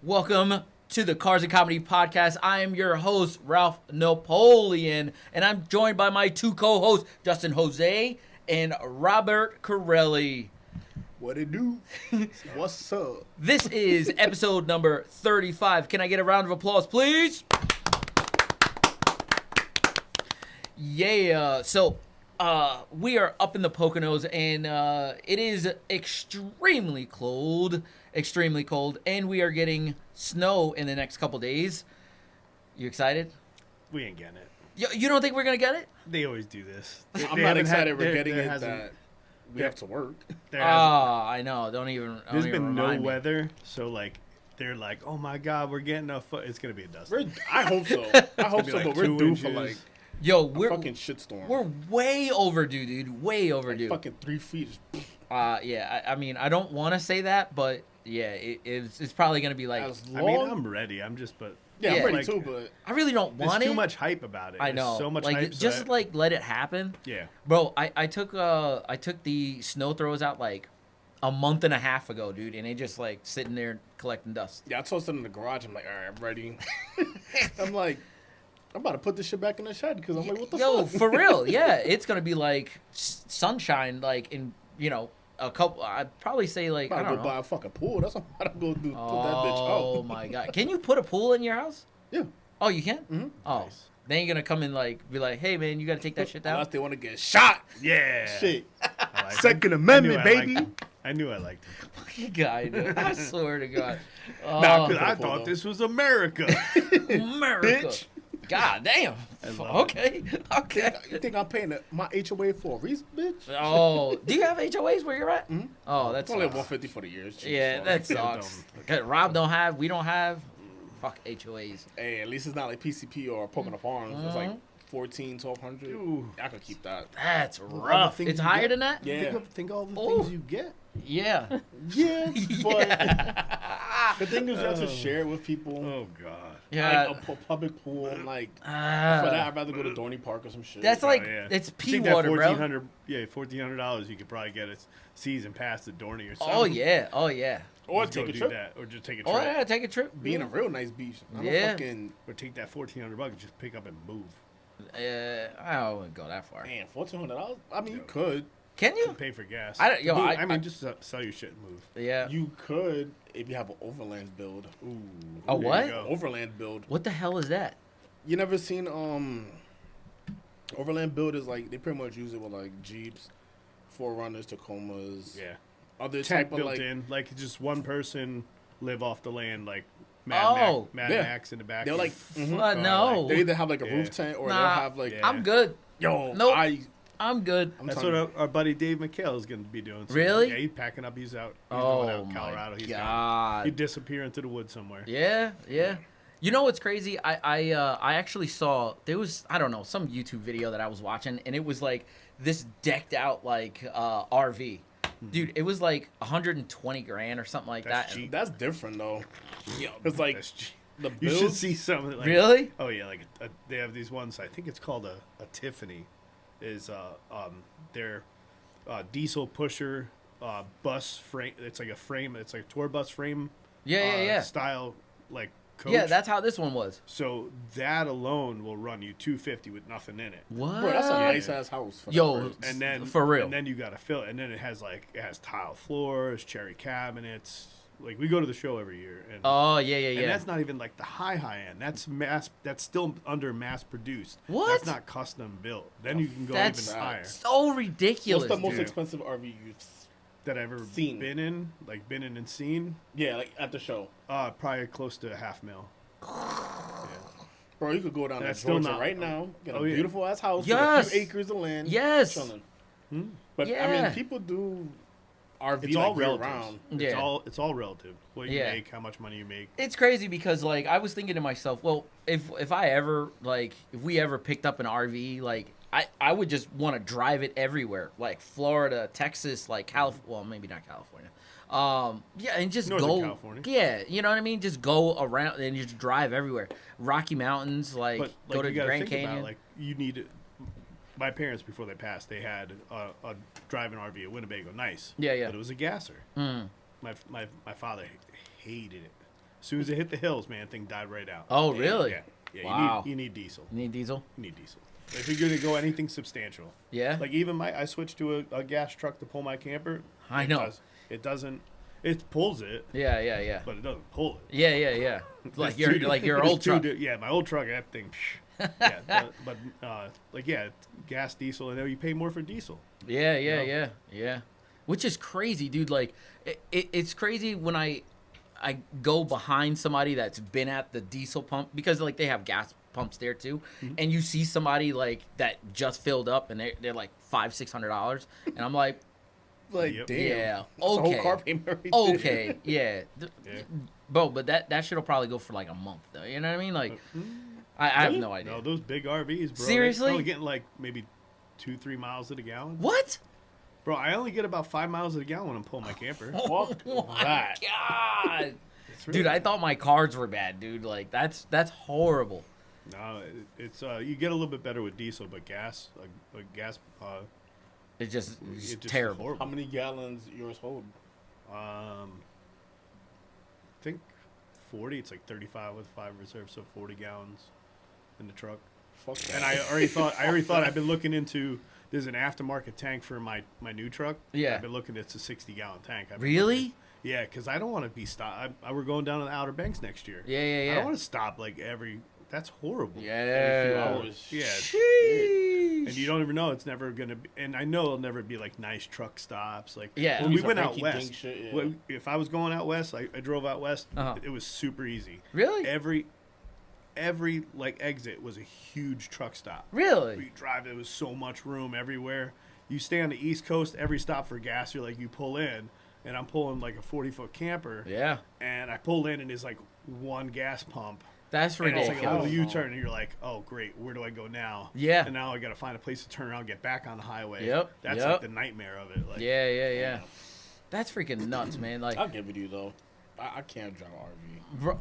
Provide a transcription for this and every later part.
Welcome to the Cars and Comedy Podcast. I am your host, Ralph Napoleon, and I'm joined by my two co-hosts, Justin Jose and Robert Corelli. What it do? What's up? This is episode number 35. Can I get a round of applause, please? Yeah, so we are up in the Poconos, and it is extremely cold, and we are getting snow in the next couple days. You excited? We ain't getting it. You don't think we're going to get it? They always do this. I'm not excited we're getting it that we have to work. I know. There's been no remind me. weather, so like they're like, oh my god, we're getting a foot. It's gonna be a dust. I hope so. But we're due for like we're fucking shitstorm. We're way overdue, dude. Way overdue. Like fucking 3 feet. Yeah. I mean, I don't want to say that, but yeah, it's probably gonna be like. I mean, I'm ready. I'm ready too, but I really don't want it. There's too much hype about it. I know. There's so much like, hype. Just let it happen. Yeah. Bro, I took the snow throws out like a month and a half ago, dude, and it just like sitting there collecting dust. yeah, I tossed it in the garage. I'm like, all right, I'm ready. I'm like, I'm about to put this shit back in the shed because I'm like, what the fuck? For real, yeah, it's gonna be like sunshine, like in a couple. I'd probably say like I don't know. Buy a fucking pool. That's what I'm about to go do. Put that bitch out. Oh my god, can you put a pool in your house? Yeah. Oh, you can? Mm-hmm. Oh, Nice. They ain't gonna come and like be like, hey man, you gotta take that shit down. Unless they want to get shot. Yeah. Shit. I like Second it. Amendment, I knew baby. I knew I liked it. Guy, dude. I swear to God. Nah, 'cause I cool, thought though. this was America. America. Bitch. God damn. love Okay. Okay. You think I'm paying my HOA for a reason, bitch? Oh, do you have HOAs where you're at? Mm-hmm. Oh, that's It's only $150 for the year. It's cheap yeah, as fuck. that sucks. Okay, Rob don't have. We don't have. Fuck HOAs. Hey, at least it's not like PCP or Pocono Farms. It's like $1,400, $1,200. Ooh. I could keep that. That's all the rough. things It's you higher get. than that. Yeah. Think all the Oh. things you get. Yeah. Yeah, but Yeah. the thing is you have to share it with people. Oh god. Yeah. Like a public pool. And like, for Ah. that, I'd rather go to Dorney Park or some shit. That's like yeah. it's I pea think that water, bro. $1,400 you could probably get a season pass to Dorney or something. Oh yeah. Oh yeah. or Just go take a do trip. that, or just take a trip. Oh yeah. Take a trip. Be in a real nice beach. I'm Yeah. fucking, Or take that $1,400 and just pick up and move. I wouldn't go that far. man, $1,400. I mean, you could. Can you? Pay for gas. I don't. Yo, Move. I mean, just sell your shit and move. Yeah. You could if you have an overland build. Ooh. A there you what? go. Overland build. What the hell is that? You never seen overland build is like they pretty much use it with like Jeeps, 4Runners, Tacomas, Yeah. other Tent type of built like in, like just one person live off the land, like Mad Oh. Max Yeah. Max in the back. they're like No. they either have like a Yeah. roof tent or Nah. they'll have like Yeah. I'm good. yo Nope. I'm I'm good. That's telling what our buddy Dave McHale is going to be doing. soon. Really? Yeah, he's packing up. He's out. He's Oh going out in my Colorado. He's God. He'd disappear into the woods somewhere. Yeah, yeah. You know what's crazy? I actually saw there was I don't know some YouTube video that I was watching and it was like this decked out like RV, dude. It was like 120 grand or something like That's that. cheap. that's different though. It's like That's cheap. the You should build. see some. Like, Really? Oh yeah, like they have these ones. I think it's called a Tiffany. Is their diesel pusher bus frame. It's like a frame. It's like a tour bus frame. Yeah. Style like coach. Yeah, that's how this one was. So that alone will run you $250 with nothing in it. What? Bro, that's a nice ass house. For Yo, that price. And then For real. and then you gotta fill it. And then it has tile floors, cherry cabinets. Like we go to the show every year, and Oh yeah. and that's not even like the high end. That's mass. That's still under mass produced. What? That's not custom built. Then you can go That's even higher. so ridiculous. What's the most dude. expensive RV you've That I've ever Seen. been in, like been in and seen. yeah, like at the show. Probably close to $500,000. Bro, you could go down That's to still Georgia not- right now, get a oh, yeah. beautiful ass house Yes. with a few acres of land. Yes. Chilling. But I Yeah. mean, people do RV It's all like year relative. round. Yeah. It's all relative. What you Yeah. make, how much money you make. It's crazy because like I was thinking to myself, well, if we ever picked up an RV, like I would just want to drive it everywhere, like Florida, Texas, like California. Well, maybe not California. Yeah, and just Northern go. California. Yeah, you know what I mean. Just go around and just drive everywhere. Rocky Mountains, like But go to you gotta Grand think Canyon. about, like you need. My parents, before they passed, they had a driving RV at Winnebago. Nice. Yeah, yeah. But it was a gasser. Mm. My father hated it. As soon as it hit the hills, man, thing died right out. Oh, really? Yeah. Yeah. Wow. You need diesel. You need diesel? You need diesel. If you're gonna go anything substantial. Yeah. Like even I switched to a gas truck to pull my camper. I know. It doesn't. It pulls it. Yeah. But it doesn't pull it. Yeah. Like your old truck. Yeah, my old truck, that thing. But gas, diesel, and then you pay more for diesel. Yeah. Which is crazy, dude. Like, it's crazy when I go behind somebody that's been at the diesel pump because like they have gas pumps there too, and you see somebody like that just filled up and they're like $500-$600, and I'm like, Like, damn. yeah, That's a whole okay, car payment right there. okay, yeah. Bro, but that shit'll probably go for like a month though. You know what I mean? Like, I have no idea. No, those big RVs, bro. Seriously? They're only getting like maybe 2-3 miles to the gallon. What? Bro, I only get about 5 miles to the gallon when I'm pulling my camper. Fuck that. God. It's really- Dude, I thought my cards were bad, dude. Like that's horrible. No, it's you get a little bit better with diesel, but gas, It's just it's just terrible. horrible. How many gallons yours hold? I think 40. It's like 35 with 5 reserves, so 40 gallons in the truck. Fuck that. And I already thought I've been looking into. There's an aftermarket tank for my new truck. Yeah. I've been looking. It's a 60-gallon tank. Really? Yeah, because I don't want to be stopped. We're going down to the Outer Banks next year. Yeah. I don't want to stop like every. That's horrible. Every few Yeah. hours. Yeah. Sheesh. And you don't even know it's never gonna be. And I know it'll never be like nice truck stops. Like Yeah. when we Some went out rinky-dink west. shit, yeah. If I was going out west, I drove out west. Uh-huh. It was super easy. Really? Every like exit was a huge truck stop. Really? You drive, there was so much room everywhere. You stay on the East Coast, every stop for gas, you're like, you pull in, and I'm pulling like a 40-foot camper, Yeah. and I pulled in, and there's like one gas pump, That's and it's like a ridiculous. little U-turn, and you're like, oh great, where do I go now? Yeah. And now I got to find a place to turn around, get back on the highway. Yep, That's yep. like the nightmare of it. Like, Yeah. That's freaking nuts, man. Like, I'll give it to you though. I can't drive an RV. bro,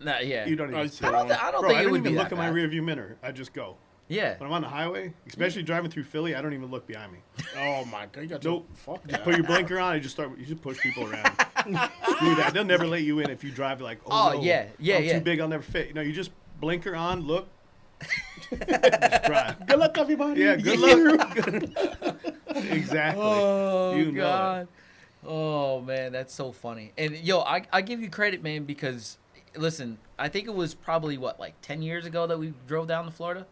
nah, yeah. You don't even. I see I it. don't think Bro, I it don't would even be look that at my bad. rearview mirror. I just go. Yeah. When I'm on the highway, especially driving through Philly, I don't even look behind me. Oh my god, you got Nope. Fuck Just that. put your blinker on. You just push people around. Screw that. They'll never let you in if you drive like, Oh, no, yeah, I'm yeah. too big. I'll never fit. You just blinker on. Look. Just drive. Good luck, everybody. Yeah. Good luck. Exactly. Oh You know it. God. Oh man, that's so funny. And yo, I give you credit, man, because listen, I think it was probably what, like 10 years ago that we drove down to Florida.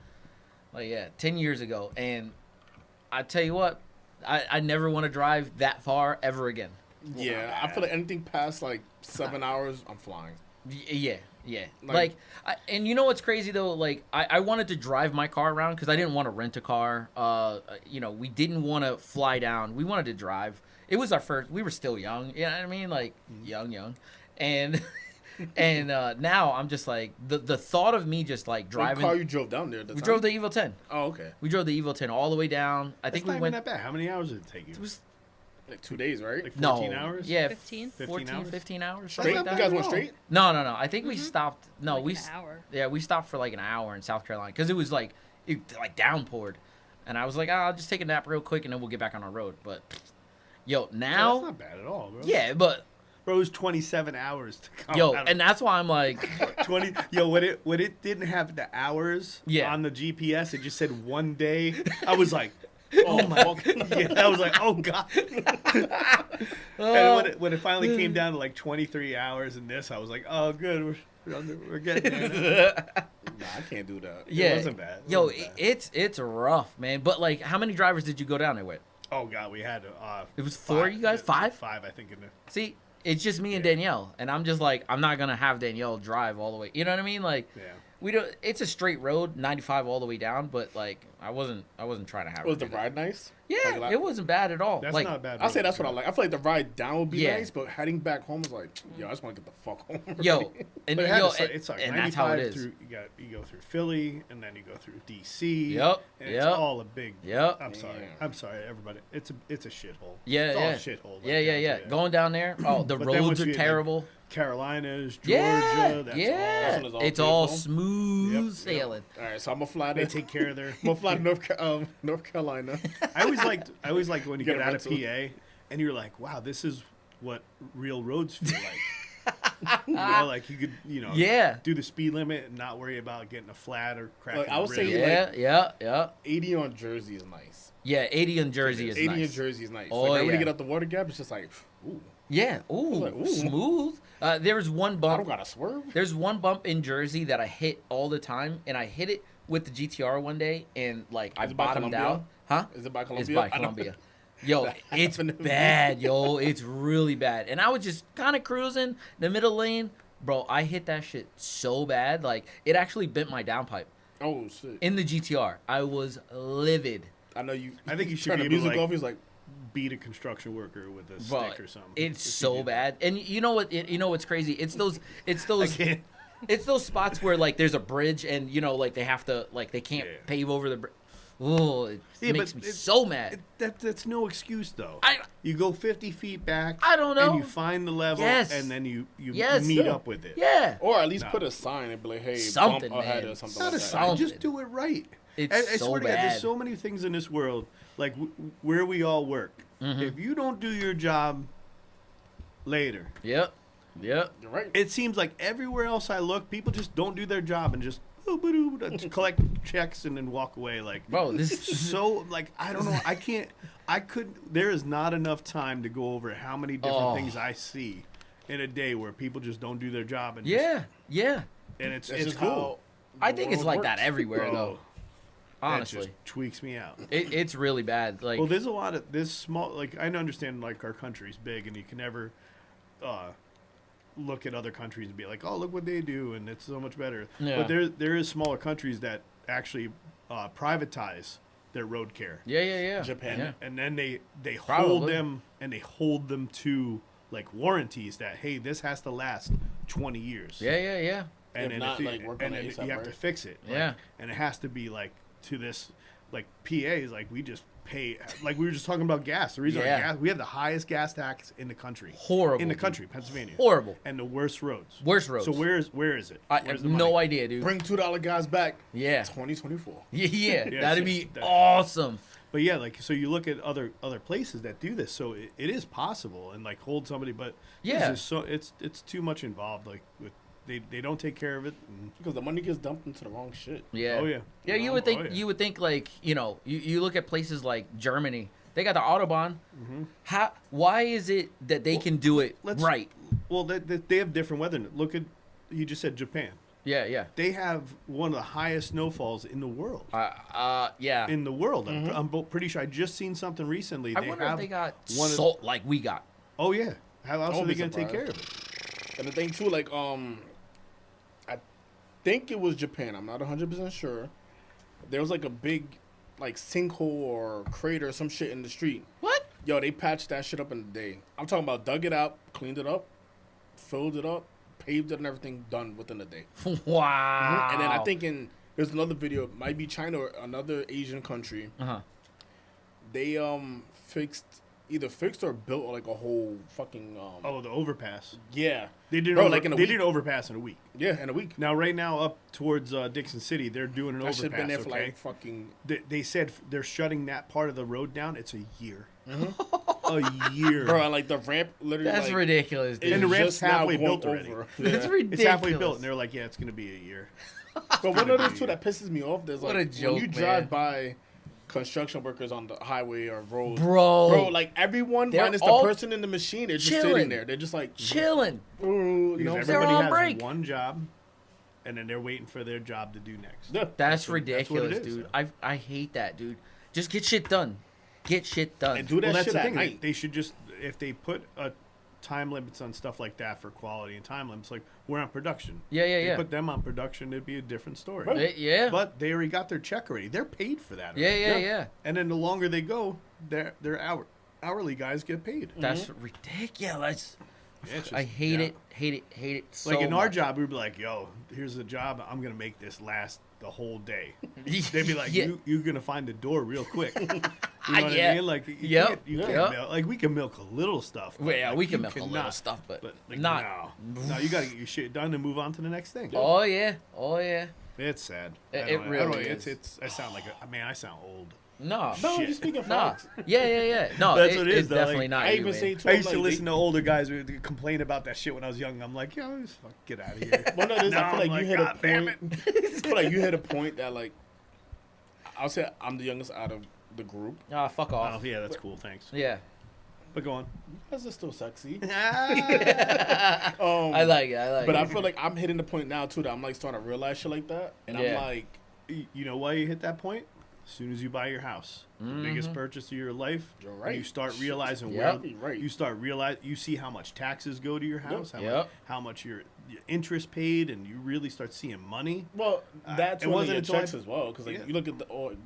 Like, yeah, 10 years ago. And I tell you what, I never want to drive that far ever again. Yeah, I feel like anything past like 7 hours, I'm flying. Yeah. Like- And you know what's crazy though? Like, I wanted to drive my car around because I didn't want to rent a car. We didn't want to fly down. We wanted to drive. It was our first. We were still young. You know what I mean? Like young, and and now I'm just like the thought of me just like What driving. car you drove down there? At the We time? drove the Evil 10. Oh, okay. We drove the Evil 10 all the way down. I That's think not we even went. that bad. How many hours did it take you? It was Like 2 days, right? Like no 14 hours? Yeah, 15? 14, hours? 15 hours. Straight? Something You like guys that. went straight? No. I think we stopped. No, Like we an hour. Yeah, we stopped for like an hour in South Carolina because it was like downpoured, and I was like, I'll just take a nap real quick and then we'll get back on our road. But yo, Yeah, that's now, not bad at all, bro. yeah, but Bro, it was 27 hours to come. yo, out of and that's why I'm like, 20. Yo, when it didn't have the hours Yeah. on the GPS, it just said 1 day. I was like, Oh my god. yeah, I was like, oh god. And when it finally came down to like 23 hours in this, I was like, oh good, we're getting there. Nah, I can't do that. yeah, wasn't bad. It Yo, wasn't bad. it's rough, man. But like, how many drivers did you go down there with? Oh god, we had It was four, you guys? Five? Five, I think. In the, See, it's just me and Danielle, and I'm just like, I'm not gonna have Danielle drive all the way. You know what I mean? Like, yeah. we don't. It's a straight road, 95 all the way down. But like, I wasn't trying to have. her Was the do that. ride nice? Yeah, Like, it wasn't bad at all. That's like, not bad. I say that's what I like. I feel like the ride down would be Yeah. nice, but heading back home is like, yo, I just want to get the fuck home. Yo, and But it had yo, to suck- it sucked. and that's how it 95 is. Through, you go through Philly, and then you go through DC. Yep, And yep. it's all a big. Yep. I'm sorry, everybody. It's a shithole. Yeah, it's yeah. all a shithole. like Yeah. that, Going down there, oh, the But then once roads you are get, like, terrible. Carolinas, Georgia. Yeah, That's yeah. That's when it's all It's all beautiful. smooth Yep, yep. sailing. All right, so I'm gonna fly They to take care of their. I'm gonna fly to North Carolina. I always liked when you Get get a out of rental. PA and you're like, wow, this is what real roads feel like. Like you could, Yeah. do the speed limit and not worry about getting a flat or cracking. Like, I would a say, rib. Yeah. 80 on Jersey is nice. Yeah, 80 in Jersey is 80 nice. in Jersey is nice. Oh, like, when yeah. you get out the water gap, it's just like, ooh, Yeah. Ooh, like, ooh. smooth. There's one I bump. don't gotta swerve. There's one bump in Jersey that I hit all the time, and I hit it with the GTR one day, and like I Is it by bottomed Columbia? out. Huh? Is it by Columbia? It's by I don't- Columbia. Yo, That it's happened to me. bad, yo. It's really bad. And I was just kind of cruising the middle lane. Bro, I hit that shit so bad. Like, it actually bent my downpipe Oh shit! in the GTR. I was livid. I know you. I think you should turn be the able to, music like, off. He's like, beat a construction worker with a Bro, stick or something. it's if you so do that. bad. And you know what? You know what's crazy? It's those I can't. it's those spots where like there's a bridge and like they have to like they can't Yeah. pave over the bridge. Oh, it Yeah, makes but me it- so mad. That's no excuse though. I You go 50 feet back. I don't know. And you find the level. Yes. And then you Yes. meet Yeah. up with it. yeah. or at least No. put a sign and be like, hey, Something, bump ahead man. or something Not like a that. sign. Just Something. do it right. It's I so swear to God, bad. there's so many things in this world, like where we all work. Mm-hmm. If you don't do your job later, Yep. You're right. it seems like everywhere else I look, people just don't do their job and just collect checks and then walk away. Like, Bro, this so like I don't know. I could. There is not enough time to go over how many different Oh. things I see in a day where people just don't do their job and yeah. and it's That's it's just cool. how I the think it's world like that works. everywhere Bro, though. that Honestly. just tweaks me out. It's really bad. Like Well, there's a lot of this small. Like I understand, like our country's big, and you can never look at other countries and be like, "Oh, look what they do," and it's so much better. Yeah. But there is smaller countries that actually privatize their road care, yeah. Japan. Yeah. and then they Probably. hold them to like warranties that hey, this has to last 20 years. Yeah. And If then not, you, like, work and on then it ASAP, you have to right? fix it. Like, Yeah. and it has to be like to this, like PAs, like we just pay, like we were just talking about gas. The reason Yeah. our gas, we have the highest gas tax in the country. Horrible, In the dude. country, Pennsylvania. Horrible. And the worst roads. Worst roads. So where is it? I Where's have the no money? idea, dude. Bring $2 guys back. Yeah. 2024. Yeah. Yeah, That'd shit. be That- awesome. But yeah, like so you look at other places that do this, so it is possible and like hold somebody, but Yeah. it's just so it's too much involved. Like with they don't take care of it. And, Because the money gets dumped into the wrong shit. Yeah. Oh, yeah. Yeah, you would Oh, think yeah. you would think like, you look at places like Germany. They got the Autobahn. How why is it that they can do it let's- right? Well, they have different weather. Look at you just said Japan. Yeah. They have one of the highest snowfalls in the world. Yeah. In the world, I'm pretty sure. I just seen something recently. I They wonder have if they got one of- salt like we got. Oh yeah, how else are won't they be going to take care surprised. of it? And the thing too, like, I think it was Japan. I'm not 100% sure. There was like a big, like, sinkhole or crater or some shit in the street. What? Yo, they patched that shit up in a day. I'm talking about dug it out, cleaned it up, filled it up, paved it and everything, done within a day. Wow. And then I think there's another video, it might be China or another Asian country. Uh-huh. They either fixed or built like a whole fucking Oh, the overpass. yeah. They did Bro, like in a they week. did an overpass in a week. Yeah, in a week. Now, right now, up towards Dixon City, they're doing an That shit overpass. been there for okay? like fucking They said they're shutting that part of the road down. It's a year. A year. bro, and like the ramp literally That's like, ridiculous, dude. And the is ramp's just now halfway going built already. over. That's Yeah. ridiculous. It's halfway built, and they're like, yeah, it's going to be a year. But one of those two that pisses me off, there's What like a joke, when you drive man. by construction workers on the highway or road. Bro. like everyone They're minus the all person in the machine, they're just chilling. sitting there. They're just like Chilling. you know, Because They're everybody on has break. one job, and then they're waiting for their job to do next. yeah. That's what- that's what it ridiculous, is. dude. I hate that, dude. Just get shit done. Get shit done. And do that Well, that's shit the at thing. night. They should just, if they put time limits on stuff like that for quality and time limits, like we're on production. Yeah, They yeah. put them on production, it'd be a different story. Yeah. But they already got their check already. They're paid for that. Yeah, already. yeah. And then the longer they go, their hourly guys get paid. That's ridiculous. Yeah, it's I just- hate yeah. it. Hate it so Like in our much. job, we'd be like, "Yo, here's a job. I'm gonna make this last the whole day." They'd be like, Yeah. "You're gonna find the door real quick." You know what Yeah. I mean? Like, you Yep. can't, you Yep. can't milk. Like, we can milk a little stuff. Well, yeah, like, we can you milk a little cannot. stuff, but like, not. no. You gotta get your shit done and move on to the next thing. Oh yeah. Oh yeah. It's sad. It really is. I sound like I sound old. No, you speaking nah. facts. Yeah. No, That's what it is, though. definitely Like, not. I you, even man. say to I him, used to like, listen to older guys who complain about that shit when I was young. I'm like, yo, just fuck, get out of here. Well, no, I feel like you hit God a damn point. I feel like you hit a point that, like, I'll say I'm the youngest out of the group. Ah, fuck Oh, off. yeah, that's cool. Thanks. Yeah. But go on. You guys are still sexy. I like it. But I feel like I'm hitting the point now too that I'm like starting to realize shit like that, and Yeah. I'm like, You know why you hit that point? As soon as you buy your house, the biggest purchase of your life, You're right. you start realizing Yep. where Right. you see how much taxes go to your house, Yep. how much your interest paid, and you really start seeing money. well, that's it one of wasn't your until I- checks as well, because like Yeah. you look at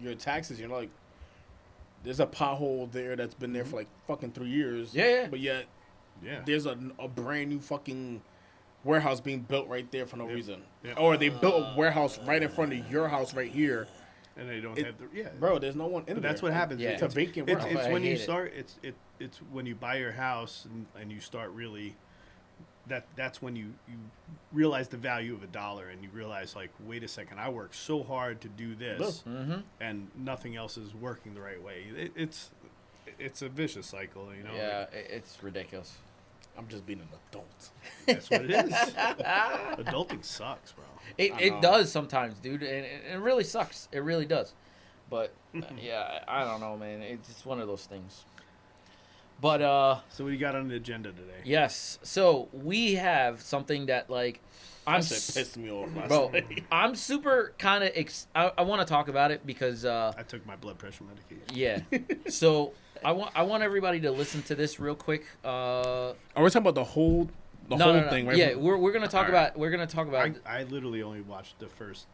your taxes, you're like, there's a pothole there that's been there for like fucking 3 years. Yeah. But yet Yeah. there's a brand new fucking warehouse being built right there for no reason. Yeah. Or they built a warehouse right in front of your house right here. And they don't It- have the Bro, there's no one in But there. that's what happens. Yeah. It's a vacant It's, warehouse. it's I when you hate it. start. It's when you buy your house and you start really. That's when you realize the value of a dollar, and you realize, like, wait a second, I worked so hard to do this, and nothing else is working the right way. It's a vicious cycle, you know. Yeah, it's ridiculous. I'm just being an adult. That's what it is. Adulting sucks, bro. It does sometimes, dude, and it really sucks. It really does. But yeah, I don't know, man. It's just one of those things. But So what do you got on the agenda today? yes. So we have something that like That shit pissed me off last bro. night. I'm super kind of. I want to talk about it because I took my blood pressure medication. yeah. So I want everybody to listen to this real quick. Are we talking about the whole thing, right? Yeah, we're gonna talk All right. about we're gonna talk about. I literally only watched the first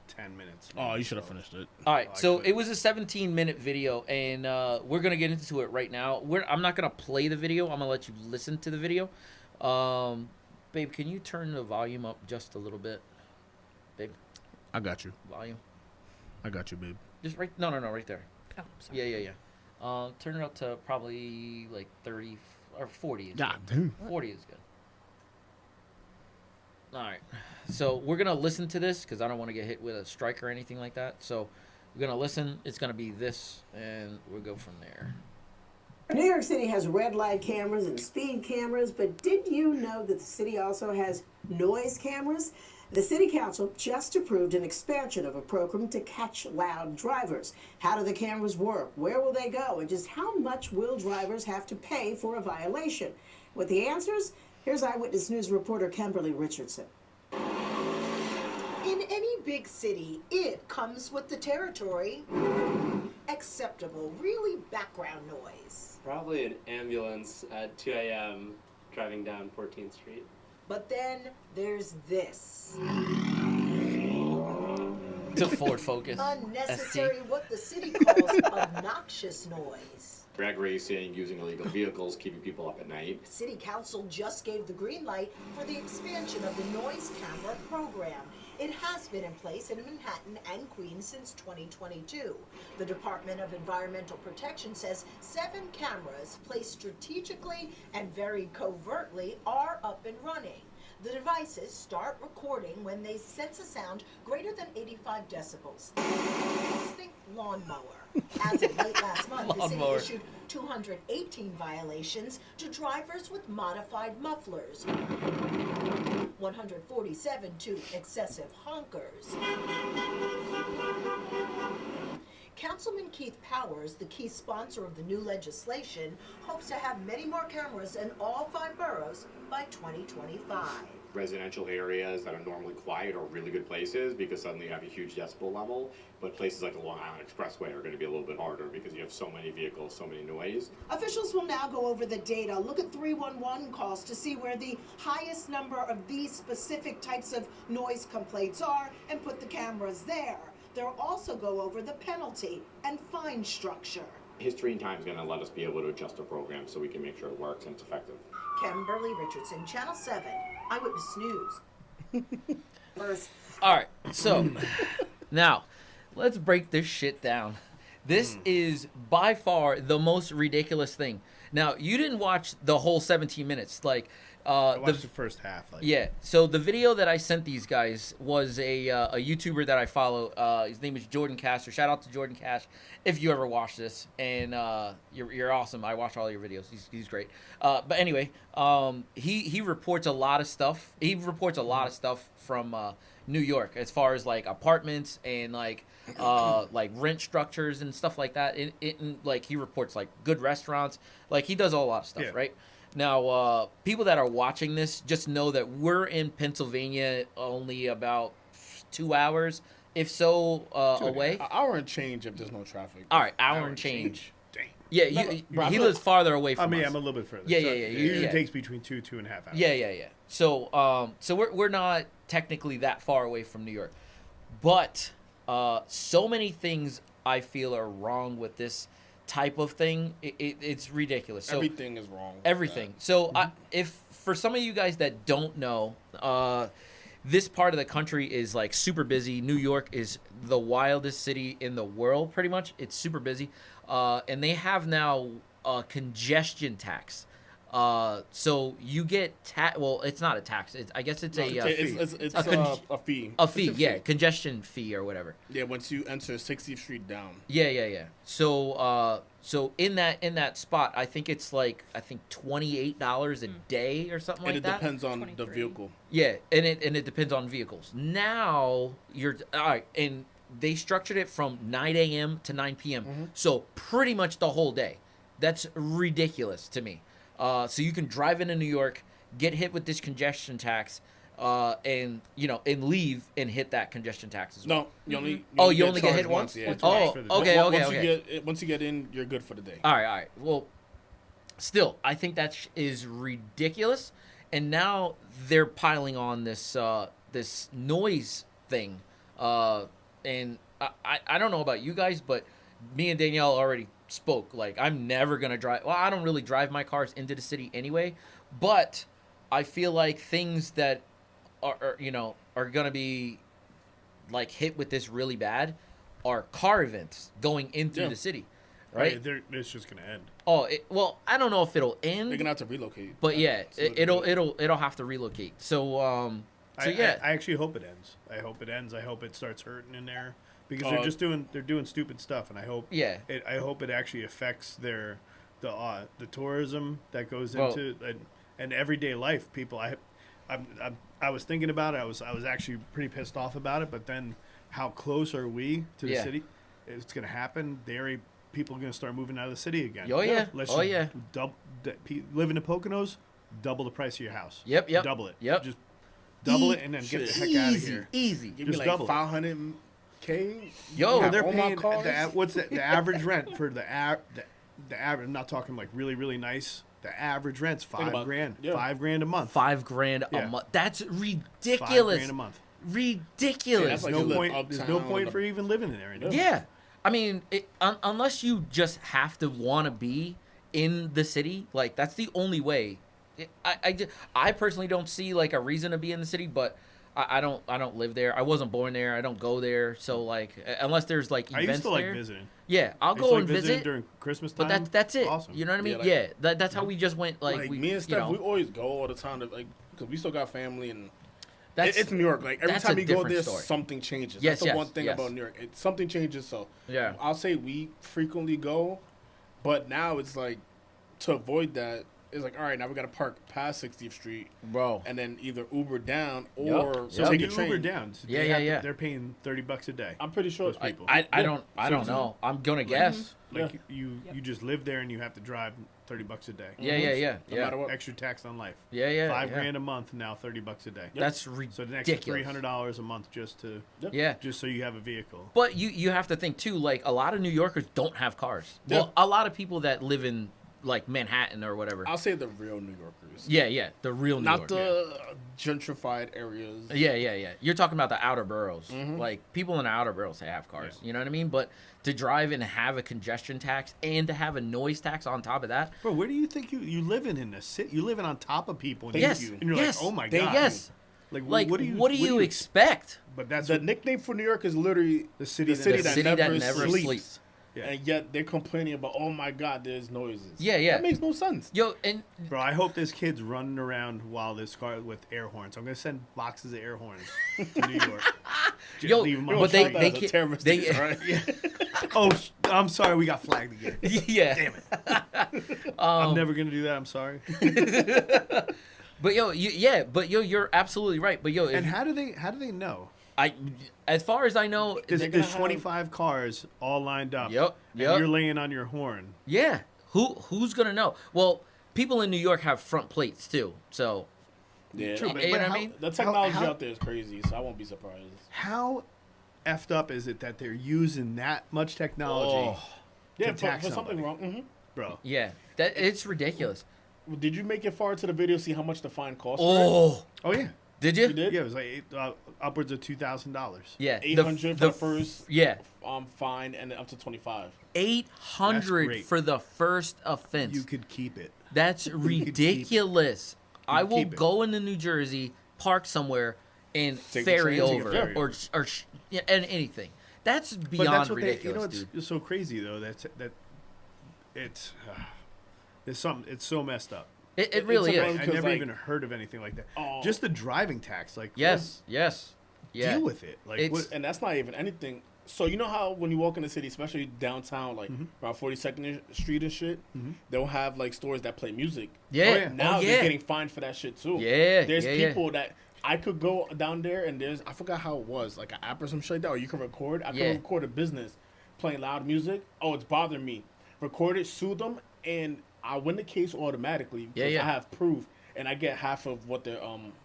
10 minutes. Oh, you should have finished it. All right, I so could. it was a 17-minute video, and we're gonna get into it right now. I'm not gonna play the video. I'm gonna let you listen to the video. Babe, can you turn the volume up just a little bit? Babe, I got you. volume. I got you, babe. Just right. No, right there. Oh, sorry. Yeah. Turn it up to probably like 30 or 40. Is God good. damn. 40 is good. All right. So we're gonna listen to this because I don't want to get hit with a strike or anything like that. So we're gonna listen. It's gonna be this, and we'll go from there. New York City has red light cameras and speed cameras, but did you know that the city also has noise cameras? The City Council just approved an expansion of a program to catch loud drivers. How do the cameras work? Where will they go? And just how much will drivers have to pay for a violation? With the answers, here's Eyewitness News reporter Kimberly Richardson. In any big city, it comes with the territory. Acceptable, really background noise. Probably an ambulance at 2 a.m. driving down 14th Street. But then there's this. To Ford Focus. Unnecessary, what the city calls obnoxious noise. Drag racing, using illegal vehicles, keeping people up at night. City Council just gave the green light for the expansion of the noise camera program. It has been in place in Manhattan and Queens since 2022. The Department of Environmental Protection says 7 cameras placed strategically and very covertly are up and running. The devices start recording when they sense a sound greater than 85 decibels. Think lawnmower. As of late last month, the city Lawnmower. issued 218 violations to drivers with modified mufflers. 147 to excessive honkers. Councilman Keith Powers, the key sponsor of the new legislation, hopes to have many more cameras in all 5 boroughs by 2025. Residential areas that are normally quiet are really good places because suddenly you have a huge decibel level, but places like the Long Island Expressway are going to be a little bit harder because you have so many vehicles, so many noise. Officials will now go over the data, look at 311 calls to see where the highest number of these specific types of noise complaints are and put the cameras there. They'll also go over the penalty and fine structure. History and time is going to let us be able to adjust the program so we can make sure it works and it's effective. Kimberly Richardson, Channel 7, Eyewitness News. First, All right, so now let's break this shit down. This is by far the most ridiculous thing. Now, you didn't watch the whole 17 minutes. Like, I watched the first half. Yeah. So the video that I sent these guys was a YouTuber that I follow. His name is Jordan Cash. Shout out to Jordan Cash if you ever watch this. And you're awesome. I watch all your videos. He's great. But anyway, he reports a lot of stuff. He reports a lot of stuff from New York as far as like apartments and like rent structures and stuff like that. Like he reports like good restaurants. Like he does a lot of stuff, right? Now, people that are watching this just know that we're in Pennsylvania only about 2 hours, if so, away. An hour and change if there's no traffic. All right, hour and change. Dang. Yeah, he lives farther away from I mean, us. I'm a little bit further. Yeah, So yeah. It usually takes between 2.5 hours. Yeah. So we're not technically that far away from New York, but so many things I feel are wrong with this type of thing. It's ridiculous. So everything is wrong. Everything. So if for some of you guys that don't know, this part of the country is like super busy. New York is the wildest city in the world, pretty much. It's super busy, and they have now a congestion tax. So you get well, it's not a tax. I guess it's it's a fee. A fee, yeah, congestion fee or whatever. Yeah, once you enter 60th Street down. Yeah. So in that spot, I think it's like $28 a day or something like that. And it depends on the vehicle. Yeah, and it depends on vehicles. Now you're all right, and they structured it from 9 a.m. to 9 p.m. So pretty much the whole day. That's ridiculous to me. So you can drive into New York, get hit with this congestion tax, and leave and hit that congestion tax as well. No, you only get hit once. Yeah. Okay. Once you get in, you're good for the day. All right. Well, still, I think that is ridiculous. And now they're piling on this this noise thing. And I don't know about you guys, but me and Danielle already spoke. Like, I'm never gonna drive. Well, I don't really drive my cars into the city anyway, but I feel like things that are gonna be like hit with this really bad are car events going into the city, right? It's just gonna end. Oh, well, I don't know if it'll end. They're gonna have to relocate. But yeah, it'll have to relocate. So I actually hope it ends. I hope it starts hurting in there. Because they're doing stupid stuff, and I hope it actually affects the tourism that goes into and everyday life. People, I was thinking about it. I was actually pretty pissed off about it. But then, how close are we to the city? It's going to happen. People are going to start moving out of the city again. Live in the Poconos, double the price of your house. Yep. Double it. Yep. Just double it and then get the heck out of here. Easy. Give me like $500K. Yo, they're paying what's the average rent for the average? I'm not talking like really, really nice. The average rent's $5,000. Yeah. $5,000 a month. $5,000 a month. That's ridiculous. $5,000 a month. Ridiculous. There's no point for even living in there anymore. Yeah. I mean, unless you just have to want to be in the city, like that's the only way. I personally don't see like a reason to be in the city, but I don't live there. I wasn't born there. I don't go there. So like, unless there's like events I used to like there, visiting. Yeah, I'll go and visit during Christmas time. But that's it. Awesome. You know what I mean? Yeah, That's how we just went. Like me and Steph, we always go all the time because we still got family and it's New York. Like every time we go there, something changes. Yes, that's the one thing about New York. Something changes. So yeah, I'll say we frequently go, but now it's like to avoid that. It's like, all right, now we got to park past 60th Street, bro, and then either Uber down or take a train. Uber down. So they're paying $30 a day. I'm pretty sure. I don't know. I'm gonna guess. Like you just live there and you have to drive $30 a day. Yeah. No matter what. Extra tax on life. Yeah. $5,000 a month now, $30 a day. That's ridiculous. So the next $300 a month just so you have a vehicle. But you have to think too. Like a lot of New Yorkers don't have cars. Yeah. Well, a lot of people that live in like Manhattan or whatever. I'll say the real New Yorkers. Yeah, the real New Yorkers. Not the gentrified areas. Yeah. You're talking about the outer boroughs. Like people in the outer boroughs have cars. You know what I mean? But to drive and have a congestion tax and to have a noise tax on top of that. Bro, where do you think you living in this city? You living on top of people. And yes. And you're like, oh my God. Yes. Like what do you expect? But that's the nickname for New York is literally the city that never sleeps. Yeah. and yet they're complaining about, oh my God, there's noises. Yeah, yeah. That makes no sense. Yo, and Bro, I hope there's kids running around while this car with air horns. I'm gonna send boxes of air horns to New York. Just yo, leave 'em on but the they street. they That's a can't. terrorist They, thing, right? Oh, I'm sorry, we got flagged again. yeah. Damn it. I'm never gonna do that. I'm sorry. But yo, you're absolutely right. But yo, And how do they know? as far as I know, There's 25 cars all lined up. Yep, And yep. you're laying on your horn. yeah. Who's gonna know? Well, people in New York have front plates too, so Yeah, True, you but know what I how- mean? the technology how- out there is crazy, so I won't be surprised. How effed up is it that they're using that much technology Yeah, to tax for something somebody? wrong. Bro? Yeah, that it's ridiculous. Did you make it far into the video? See how much the fine cost? Oh, Oh yeah, did you? You did? yeah. It was like upwards of $2,000. Yeah, $800 for the first yeah, fine, and then up to 25. $800 great. for the first offense. You could keep it. That's keep it. ridiculous. I will keep it. go into New Jersey, park somewhere, and Take the ferry train, take a over, ferry. or yeah, and anything. That's But beyond that's what ridiculous, they. You know what's dude. so crazy though? That it's there's something. It's so messed up. It really it's is. a- I Because, never like- even heard of anything like that. Oh. Just the driving tax, like Yes, yes, what- yeah. deal with it. Like It's- what, And that's not even anything. So you know how when you walk in the city, especially downtown, like around 42nd Street and shit, they'll have like stores that play music. Yeah. Oh, yeah. Now Oh, they're yeah. getting fined for that shit too. Yeah, There's yeah, yeah. people that I could go down there and there's I forgot how it was, like an app or some shit like that, or you can record. I Yeah. can record a business playing loud music. Oh, it's bothering me. Record it, sue them, and I win the case automatically because Yeah, yeah. I have proof and I get half of what they're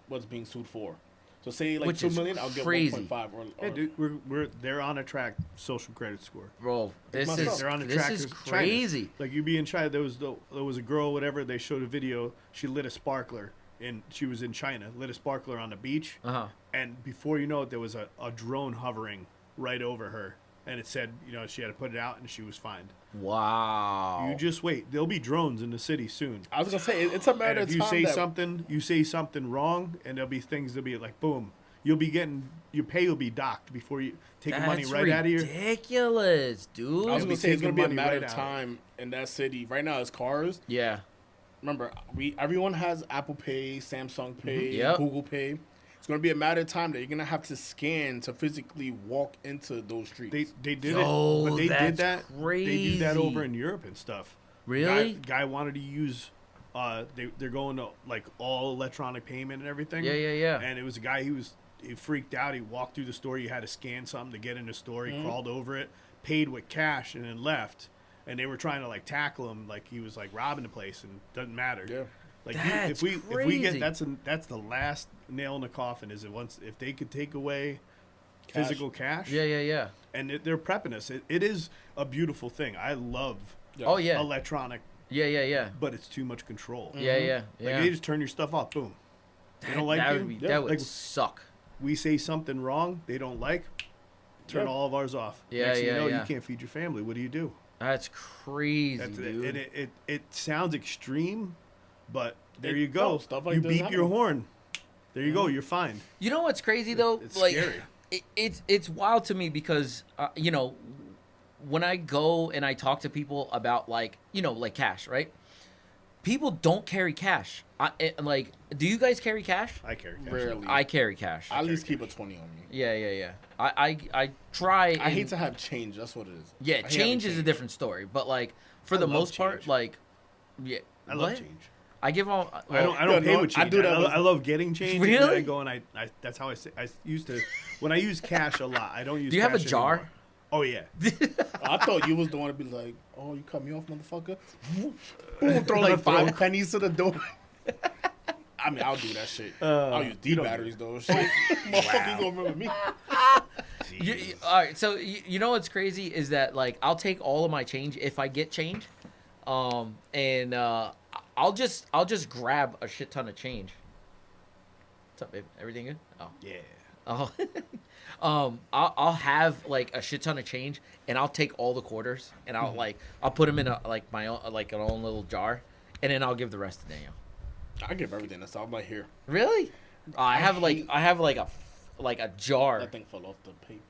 what's being sued for. So say like Which 2 is million, I'll get crazy. 1.5 or yeah, dude, they're on a track social credit score. Bro, this myself. is They're on a this track. is to China. crazy. Like you be in China, there was a girl, whatever. They showed a video. She lit a sparkler, and she was in China. Lit a sparkler on the beach, Uh-huh. and before you know it, there was a drone hovering right over her, and it said, she had to put it out, and she was fined. Wow. You just wait. There'll be drones in the city soon. I was gonna say it's a matter And of if you time. say that, you say something wrong, and there'll be things that'll be like, boom. You'll be getting your pay will be docked before you take the money That's right out of your. ridiculous, dude. I was be gonna say it's gonna taking be a money matter right of out. time in that city. Right now, it's cars. Yeah. Remember, everyone has Apple Pay, Samsung Pay, Yep. Google Pay. It's gonna be a matter of time that you're gonna have to scan to physically walk into those streets. They did Yo, it, but they did that's that. They do that crazy. over in Europe and stuff. Really? Guy wanted to use. They're going to like all electronic payment and everything. Yeah, yeah, yeah. And it was a guy he freaked out. He walked through the store. You had to scan something to get in the store. He crawled over it, paid with cash, and then left. And they were trying to like tackle him, like he was like robbing the place, and doesn't matter. Yeah. Like That's if we crazy. get that's the last nail in the coffin. Is it once if they could take away Cash. physical cash? Yeah, yeah, yeah. And they're prepping us. It is a beautiful thing. I love Oh yeah. electronic, Yeah, yeah, yeah. but it's too much control. Yeah, yeah, Like yeah. they just turn your stuff off. Boom. They don't like that you. would be, Yeah, that would like- suck. We say something wrong. They don't like. Turn Yeah. all of ours off. Yeah, Next thing yeah, you know, yeah. you can't feed your family. What do you do? That's crazy, That's dude. and it sounds extreme, but there It- you go. no, stuff like you this beep your happens. horn. There you go. You're fine. You know what's crazy though? It's like, scary. It's wild to me because when I go and I talk to people about like cash, right? People don't carry cash. Like, do you guys carry cash? I carry cash. Rarely. I carry cash. I at least keep a 20 on me. Yeah, yeah, yeah. I try. I hate to have change. That's what it is. Yeah, I hate having change is a different story, but like for I the love most part, change. like, yeah. I love what? change. I give all. I don't Yeah, pay no, with I change. do that with- I love getting change. and then Really? I go and I that's how I say. I used to when I use cash a lot. I don't use. Do you have a cash jar? anymore. Oh yeah. I thought you was the one to be like, oh, you cut me off, motherfucker. Boom, throw like 5 pennies to the door. I mean, I'll do that shit. I'll use D batteries though. Shit, motherfucker, you gonna remember me? All right, so you know what's crazy is that like I'll take all of my change if I get change, and I'll just grab a shit ton of change. What's up, babe? Everything good? Oh. Yeah. Oh. I'll have like a shit ton of change, and I'll take all the quarters, and I'll put them in my own an own little jar, and then I'll give the rest to Daniel. I give everything. That's all I'm like here. Really? I have like a jar. That thing fell off the paper.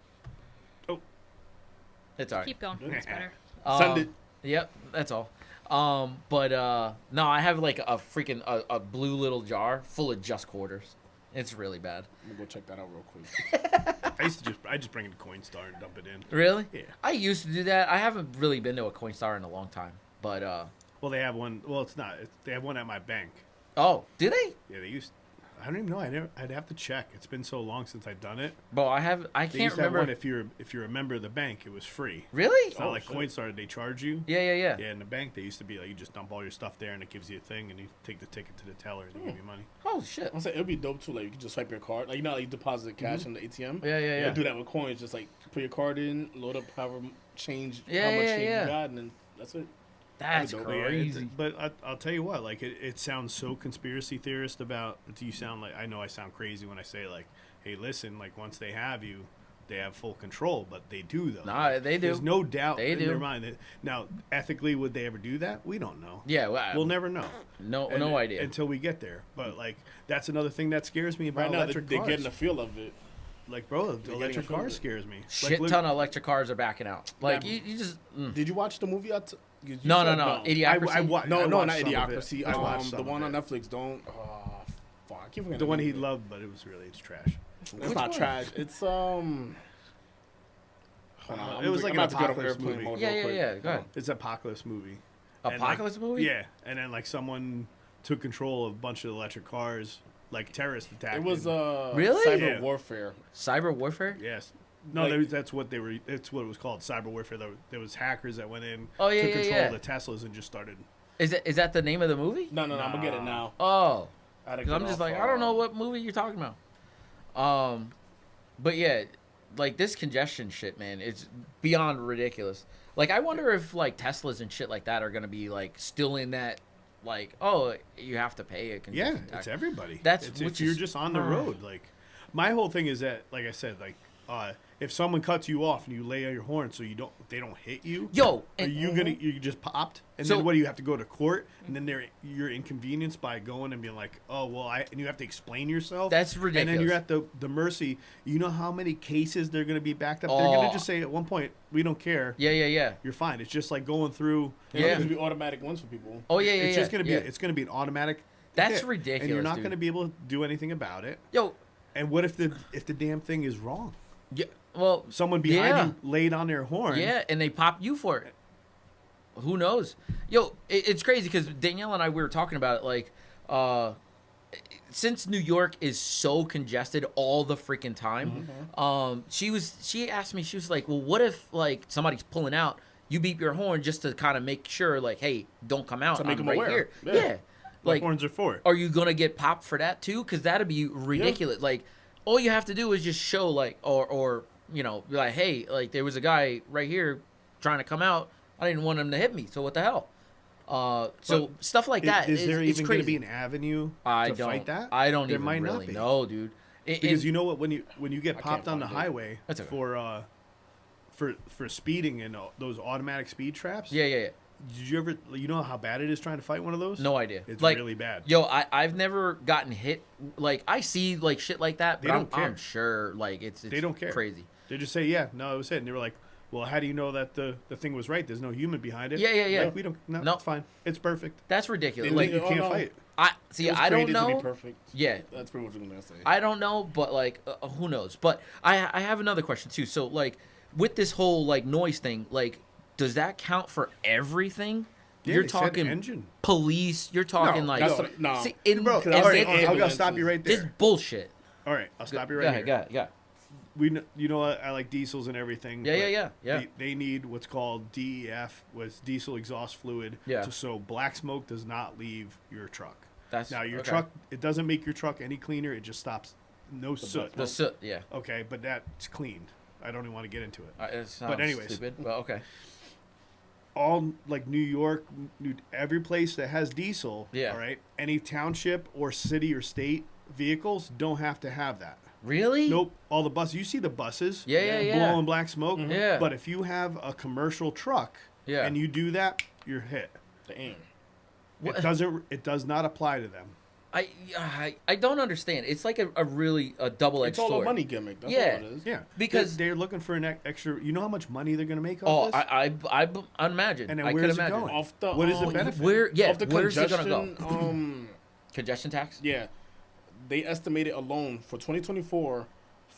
It's alright. Keep going. It's better. Send it. Yep, that's all. But no, I have like a freaking a blue little jar full of just quarters. It's really bad. I'm gonna go check that out real quick. I just bring it to Coinstar and dump it in. Really? Yeah. I used to do that. I haven't really been to a Coinstar in a long time. But Well, they have one. Well, it's not. They have one at my bank. oh, do they? Yeah, they used. I don't even know. I'd have to check. It's been so long since I've done it. Well, I They can't used to have remember. one if you're a member of the bank, it was free. Really? It's not like Coinstar. They charge you. Yeah. Yeah, in the bank, they used to be like you just dump all your stuff there, and it gives you a thing, and you take the ticket to the teller, and they give you money. Oh shit. I'm saying it'd be dope too. Like you can just swipe your card. Like you know, like you deposit cash in the ATM. Yeah. You do that with coins. Just like put your card in, load up however change, Yeah, how much yeah, change yeah. you got, and then that's it. That's dope. Yeah, crazy. but I'll tell you what, like it sounds so conspiracy theorist about. You sound like I know I sound crazy when I say like, hey, listen, like once they have you, they have full control, but they do though. Nah, they do. There's no doubt They in do. their mind that now ethically would they ever do that? We don't know. Yeah, well, We'll never know. no idea. until we get there. But like that's another thing that scares me about Right now, electric they're cars. getting the feel of it. Like, bro, the getting electric a feel car of it. scares me. Shit like, ton of electric cars are backing out. Like Yeah. you just Did you watch the movie? You no. said Idiocracy. No, I not watched some of it. Idiocracy. I watched The some one of on it. Netflix. Don't. Oh, fuck. I keep forgetting The one he name of it. loved, but it's trash. It's Which not one? trash. It's Hold on, It was like an I'm about to get on apocalypse airplane movie. mode Yeah, real quick. yeah. Go ahead. It's an apocalypse movie. And, Apocalypse movie? Yeah, and then like someone took control of a bunch of electric cars, like terrorist attack. It was Really? cyber Yeah. warfare. Cyber warfare? Yes. No, Like- that's what they were. It's what it was called, cyber warfare. There was hackers that went in, Oh, yeah, took yeah, control yeah. of the Teslas and just started. Is that the name of the movie? No, I'm gonna get it now. Oh. I had to Because I'm get just off, like, I don't know what movie you're talking about. But yeah, like this congestion shit, man, it's beyond ridiculous. Like, I wonder if like Teslas and shit like that are gonna be like still in that, like, oh, you have to pay a Yeah, congestion tax. it's everybody. That's it's, which if you're is- just on the road. Like, my whole thing is that, like I said, like if someone cuts you off and you lay on your horn so they don't hit you. Yo, Are and- you just popped, and So- then what do you have to go to court, and then you're inconvenienced by going and being like, oh well, and you have to explain yourself. That's And then ridiculous. you're at the mercy. You know how many cases they're going to be backed up. They're going Oh. to just say at one point, we don't care. yeah. You're fine. It's just like going through. There's Yeah. gonna be automatic ones for people. Oh yeah, It's just going to be yeah. it's going to be an automatic. That's hit, ridiculous, and you're not dude. going to be able to do anything about it. Yo, And what if the damn thing is wrong? yeah, well, Someone behind yeah. you laid on their horn. Yeah, and they pop you for it. Who knows? Yo, it's crazy because Danielle and I, we were talking about it. Like, since New York is so congested all the freaking time, she asked me, she was like, well, what if like somebody's pulling out, you beep your horn just to kind of make sure, like, hey, don't come out. To make I'm them right aware. here. Yeah. Yeah. What Like, horns are for? are you gonna get popped for that too? Because that'd be ridiculous. Like, all you have to do is just show like, or you know, be like, hey, like there was a guy right here trying to come out. I didn't want him to hit me, so what the hell? So stuff like that. Is there it's even going to crazy. be an avenue I to don't fight that? I don't There even might really not be. know, dude. Because you know what, when you get I popped can't on the find it. highway That's okay. for speeding and those automatic speed traps. yeah. Did you ever know how bad it is trying to fight one of those? No idea. It's like, really bad. Yo, I've never gotten hit. Like I see like shit like that, but They don't I'm care. sure like it's They don't care. crazy. They just say, yeah, no, it was it. And they were like, well, how do you know that the thing was right? There's no human behind it. Yeah. Like, we don't. No, No. it's fine. It's perfect. That's ridiculous. They Like You Oh, can't no. fight. I see. It was I don't created to know. be perfect. Yeah, That's pretty much what I'm gonna say. I don't know, but like, who knows? But I have another question too. So like, with this whole like noise thing, like, does that count for everything? Yeah, You're they said talking engine. police. You're talking No, like, that's what- no. see, in, Bro, and all right, then- I'll stop you right this there. bullshit. All right, I'll stop you Go right ahead, here. go ahead. You know I like diesels and everything. Yeah, but yeah. They need what's called DEF, was diesel exhaust fluid. Yeah. So black smoke does not leave your truck. That's Now your okay. truck, it doesn't make your truck any cleaner. It just stops no soot. The soot, yeah. Okay, but that's cleaned. I don't even want to get into it. It sounds anyways. stupid. Well, okay. All like New York, every place that has diesel. Yeah. All right. Any township or city or state vehicles don't have to have that. Really? Nope. All the buses. You see the buses. Yeah. Blowing black smoke. Yeah. But if you have a commercial truck. Yeah. And you do that, you're hit. Damn. What? It does not apply to them. I don't understand. It's like a really double-edged It's all sword. a money gimmick. That's Yeah. all it is. Yeah, Because- they're looking for an extra. You know how much money they're going to make off Oh, this? I imagine. And then I where could is it imagine. going? Off the What is the benefit? Where? Yeah. Off the Where's it congestion, gonna go? Congestion tax? Yeah, they estimated alone for 2024,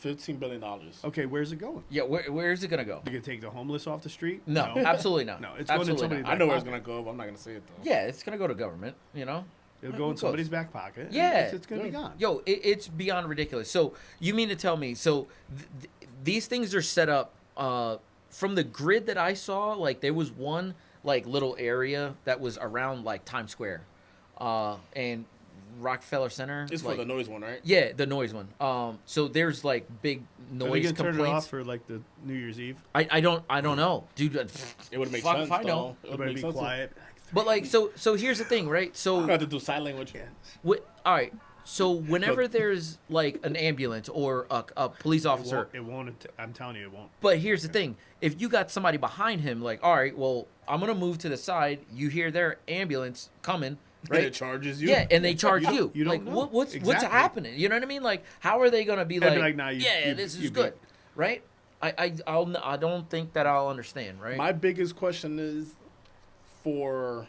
$15 billion. Okay, where's it going? Yeah. Where is it gonna go? They're going to take the homeless off the street? No, absolutely not. No, it's going in absolutely somebody's not. I know where it's pocket. gonna go, but I'm not gonna say it though. Yeah, it's gonna go to government. You know. It'll Who go in goes? somebody's back pocket. and Yeah. it's going to be gone. Yo, it's beyond ridiculous. So you mean to tell me? So these things are set up from the grid that I saw. Like there was one like little area that was around like Times Square, and Rockefeller Center. It's like, for the noise one, right? Yeah, the noise one. So there's like big Are they noise going to turn it off complaints. for like the New Year's Eve? I don't know, dude. It would make fuck sense. if I know. Though. It would Everybody make be sense. quiet. But like so here's the thing, right? So You have to do sign language. all right. So whenever there's like an ambulance or a police officer, It won't. I'm telling you, it won't. but here's the thing: if you got somebody behind him, like, all right, well, I'm gonna move to the side. You hear their ambulance coming, And right? it charges you. Yeah, and they charge You you. don't- you don't like, know. what's Exactly. happening? You know what I mean? Like, how are they gonna be They'd like, be like, nah, you- this is you good, beat. right? I don't think that I'll understand, right? My biggest question is for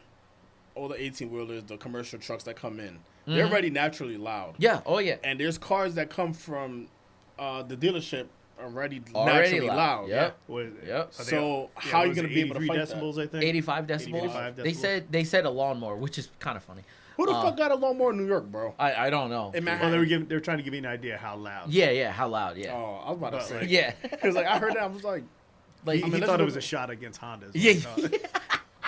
all the 18-wheelers, the commercial trucks that come in. They're already naturally loud. yeah. Oh yeah. And there's cars that come from the dealership already Already naturally loud. Yep. What is it? Yep. Are they- So how are you what going is to it, be able to 83 fight that? decibels, I think? 85 decibels. 85 decibels. They said a lawnmower, which is kind of funny. Who the fuck got a lawnmower in New York, bro? I don't know. In Well, Manhattan. they were trying to give you an idea how loud. Yeah. How loud? Yeah. Oh, I was about to But, say. like- Yeah. Because like I heard that, I was like, Like He let's thought it look- was a shot against Hondas. Yeah.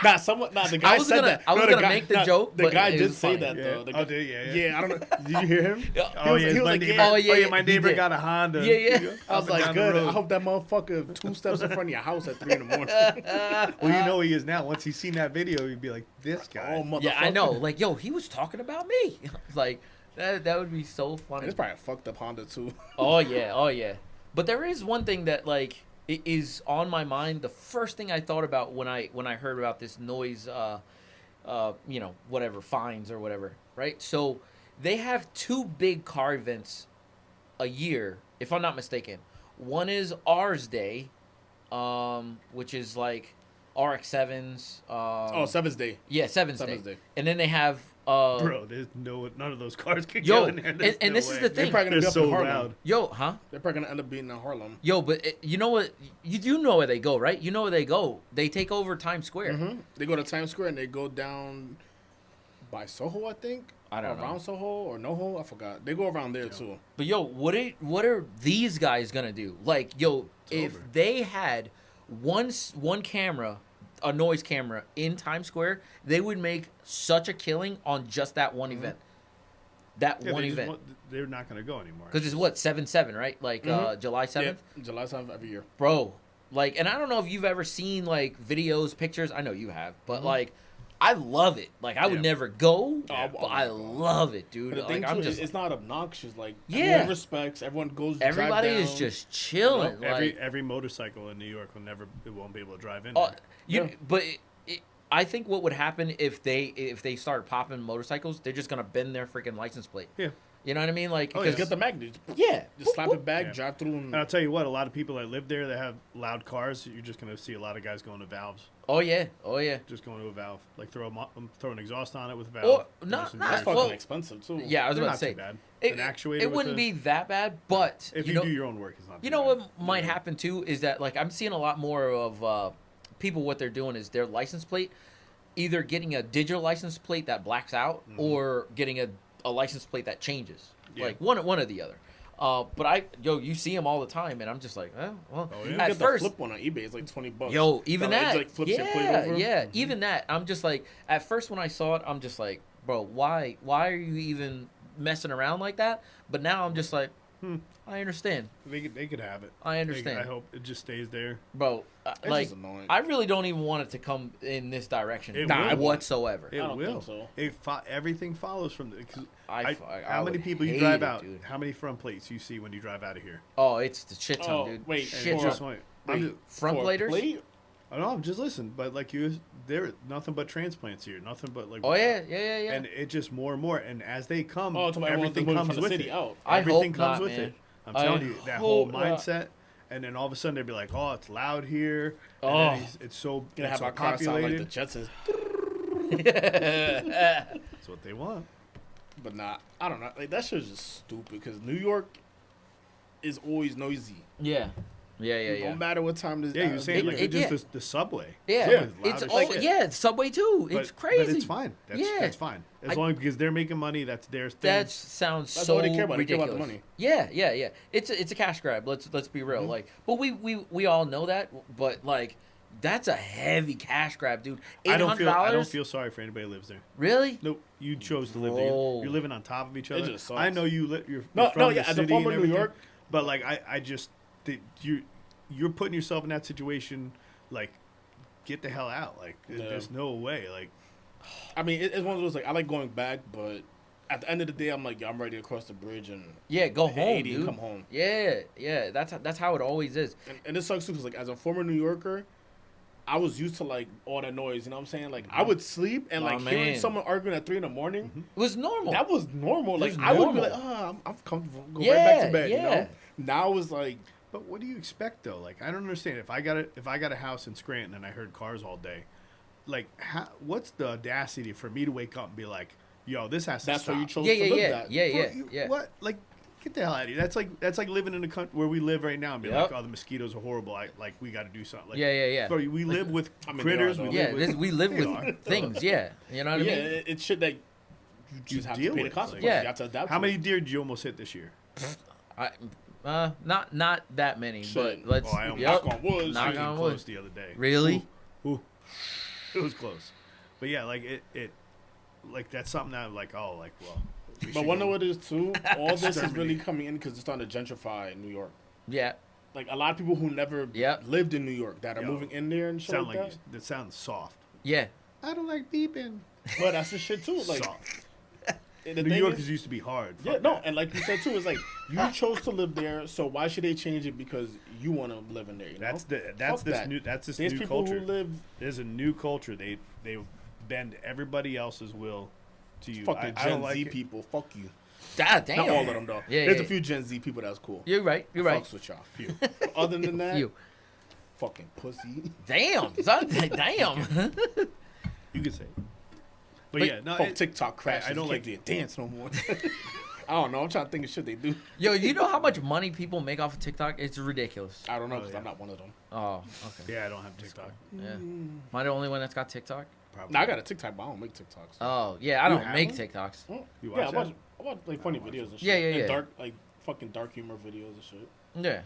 the guy was said gonna- that. I was No, the gonna guy- make the no, joke, The but guy it did was say funny. that Yeah. though. The Oh, guy- did yeah. Yeah, I don't know. Did you hear him? Oh yeah, he was my like, neighbor. yeah. Oh, yeah, my he neighbor did. got a Honda. Yeah. I was Up and like, down the good. road. I hope that motherfucker 2 steps in front of your house at 3 in the morning. Well, you know he is now. Once he's seen that video, he'd be like, "This guy." Oh, motherfucker. Yeah, I know. Like, yo, he was talking about me. Like, that would be so funny. It's probably a fucked up Honda too. Oh yeah. But there is one thing that like is on my mind. The first thing I thought about when I heard about this noise, whatever fines or whatever, right? So they have 2 big car events a year, if I'm not mistaken. One is Ours Day, which is like RX-7s. Seventh Day. Yeah, Seven's Seven's Day. Day. And then they have Bro, there's none of those cars could Yo, go in there. There's and no this is way. the They're thing. probably gonna They're be up in so Harlem. loud. Yo, huh? They're probably gonna end up being in Harlem. Yo, but you know what? You do know where they go, right? You know where they go. They take over Times Square. Mm-hmm. They go to Times Square and they go down by Soho, I think. I don't know. Around Soho or NoHo, I forgot. They go around there too. But yo, what are these guys gonna do? Like, yo, if over. they had one camera, a noise camera in Times Square, they would make such a killing on just that one event. That Yeah, one they just event. they're not going to go anymore. Because it's what 7/7, right? Like July 7th, Yeah, July 7th every year. bro. Like, and I don't know if you've ever seen like videos, pictures. I know you have, but like, I love it. Like, I would Yeah. never go, Yeah. but I love it, dude. But the Like, thing I'm too, just it's not obnoxious. Like Yeah. everyone respects. Everyone goes. drive everybody is down. just chilling. like, every motorcycle in New York won't be able to drive in. Oh, there. but I think what would happen if they start popping motorcycles, they're just gonna bend their freaking license plate. Yeah. You know what I mean? Like, Oh, Just because- get the magnet. yeah, Just slap it back, Yeah. drive through. And I'll tell you what, a lot of people that live there that have loud cars, you're just going to see a lot of guys going to valves. Oh yeah. Just going to a valve. Like throw an exhaust on it with a valve. Or and not- just not- That's embarrass fucking well, it. expensive too. Yeah, I was They're about not to say too bad. It, An actuator it with wouldn't a- be that bad, but If you know, do your own work, it's not too you know bad. what might happen too is that like I'm seeing a lot more of people. What they're doing is their license plate, either getting a digital license plate that blacks out, or getting a license plate that changes. Yeah. Like one or the other. But you see them all the time, and I'm just like, well. Oh, yeah. You can At get first, the flip one on eBay. It's like $20. yo, even It, that, like, flips your plate over. yeah, even that. I'm just like, at first when I saw it, I'm just like, bro, why are you even messing around like that? But now I'm just like, I understand. They could have it. I understand. I hope it just stays there. Bro, It's like, just annoying. I really don't even want it to come in this direction. It will. whatsoever. It don't will. think so. Everything follows from the. 'Cause I how many would people you hate drive it, out? dude. How many front plates you see when you drive out of here? Oh, it's the shit ton, Oh, dude. wait, shit for- ton. Just wait. Wait, Front for a platers? plate? I know, just listen. But like there nothing but transplants here. Nothing but like. Oh yeah. And it just more and more. And as they come, Oh, everything comes with it. Out. I Everything hope comes not, with man. it. I'm telling you, that whole hope not. mindset. And then all of a sudden they'd be like, "Oh, it's loud here. And Oh. then it's so Gonna have so our car sound like the populated." Jetsons. That's what they want. But nah, I don't know. Like that shit's just stupid because New York is always noisy. Yeah. No matter what time this. Yeah, you were saying like it- just the subway. Yeah, Subway's loud it's as all, shit. yeah, it's Subway too. It's crazy. But it's fine. That's fine. As long because they're making money, that's their thing. That sounds That's so all they care about. They care ridiculous. about the money. Yeah. It's a cash grab. Let's be real. Like, but we all know that. But like, that's a heavy cash grab, dude. I don't $800. feel sorry for anybody who lives there. Really? Nope. You chose to live there. Bro. You're living on top of each other. just sucks. I know you're No, from no, the yeah, as a city former and New everything, York- but like I just you're putting yourself in that situation. Like, get the hell out. Like, there's no way. Like, I mean, it's one of those like I like going back, but at the end of the day, I'm like, yo, I'm ready to cross the bridge and Yeah, go hit home, 80 dude. and come home. Yeah. That's how it always is. And it sucks too because like as a former New Yorker, I was used to like all that noise. You know what I'm saying? Like I would sleep and like Oh, hearing man. someone arguing at 3 in the It was normal. that was normal. Like was I would be normal. like, I'm comfortable, go right back to bed. You Yeah. know. Now it's like. but what do you expect though? Like, I don't understand. If I got a house in Scranton and I heard cars all day, like, what's the audacity for me to wake up and be like, yo, this has to That's stop. why you chose yeah, to live yeah, that. yeah. What? Like, get the hell out of here. That's like living in a country where we live right now and be Yep. like, oh, the mosquitoes are horrible. We got to do something. Like, Yeah. Bro, we live with I mean, critters. they are, We though. live with, We live They are. with things. Yeah, you know what I Yeah, mean. it's shit that you just have to deal pay the with, consequences. like- You have to adapt. How to many it. deer did you almost hit this year? Not that many, Shit. but let's. Oh, I almost- Yep. Knock on wood. Knock Came on close wood. the other day. Really? Ooh. It was close. But yeah, like it like that's something that I'm like, oh, like, well. we But should one know go- what it is too. All this is Exterminate. really coming in because it's starting to gentrify New York. Yeah. Like a lot of people who never Yep. lived in New York that are Yo, moving in there and shit sound like like that. that sounds soft. Yeah. I don't like beeping. But that's the shit too. Like Soft. the New thing Yorkers is- used to be hard. Yeah, Fuck no, that. and like you said too, it's like you chose to live there, so why should they change it because you want to live in there? You know? That's Fuck this that. new that's this There's new people culture. who live There's a new culture. They bend everybody else's will to you. fucking I Gen don't like Z it. people. Fuck you. God damn. Not all of them though. Yeah, There's yeah. a few Gen Z people that's cool. You're right. You're right. Fucks with y'all. Few. But other than that, You. fucking pussy. Damn. Son, damn. You could say. But, But- yeah, no, Oh, it- TikTok crashes. I don't Can't like- do a dance no more. I don't know. I'm trying to think of shit they do. Yo, you know how much money people make off of TikTok? It's ridiculous. I don't know Oh, because yeah. I'm not one of them. Oh, okay. yeah, I don't have TikTok. Yeah. Am I the only one that's got TikTok? Probably. Now I got a TikTok, but I don't make TikToks. Oh, yeah. I You don't have make one? TikToks. Oh, You yeah, watch I watch, that? I watch like funny videos and shit. Yeah, yeah, And yeah. dark, like fucking dark humor videos and shit. Yeah.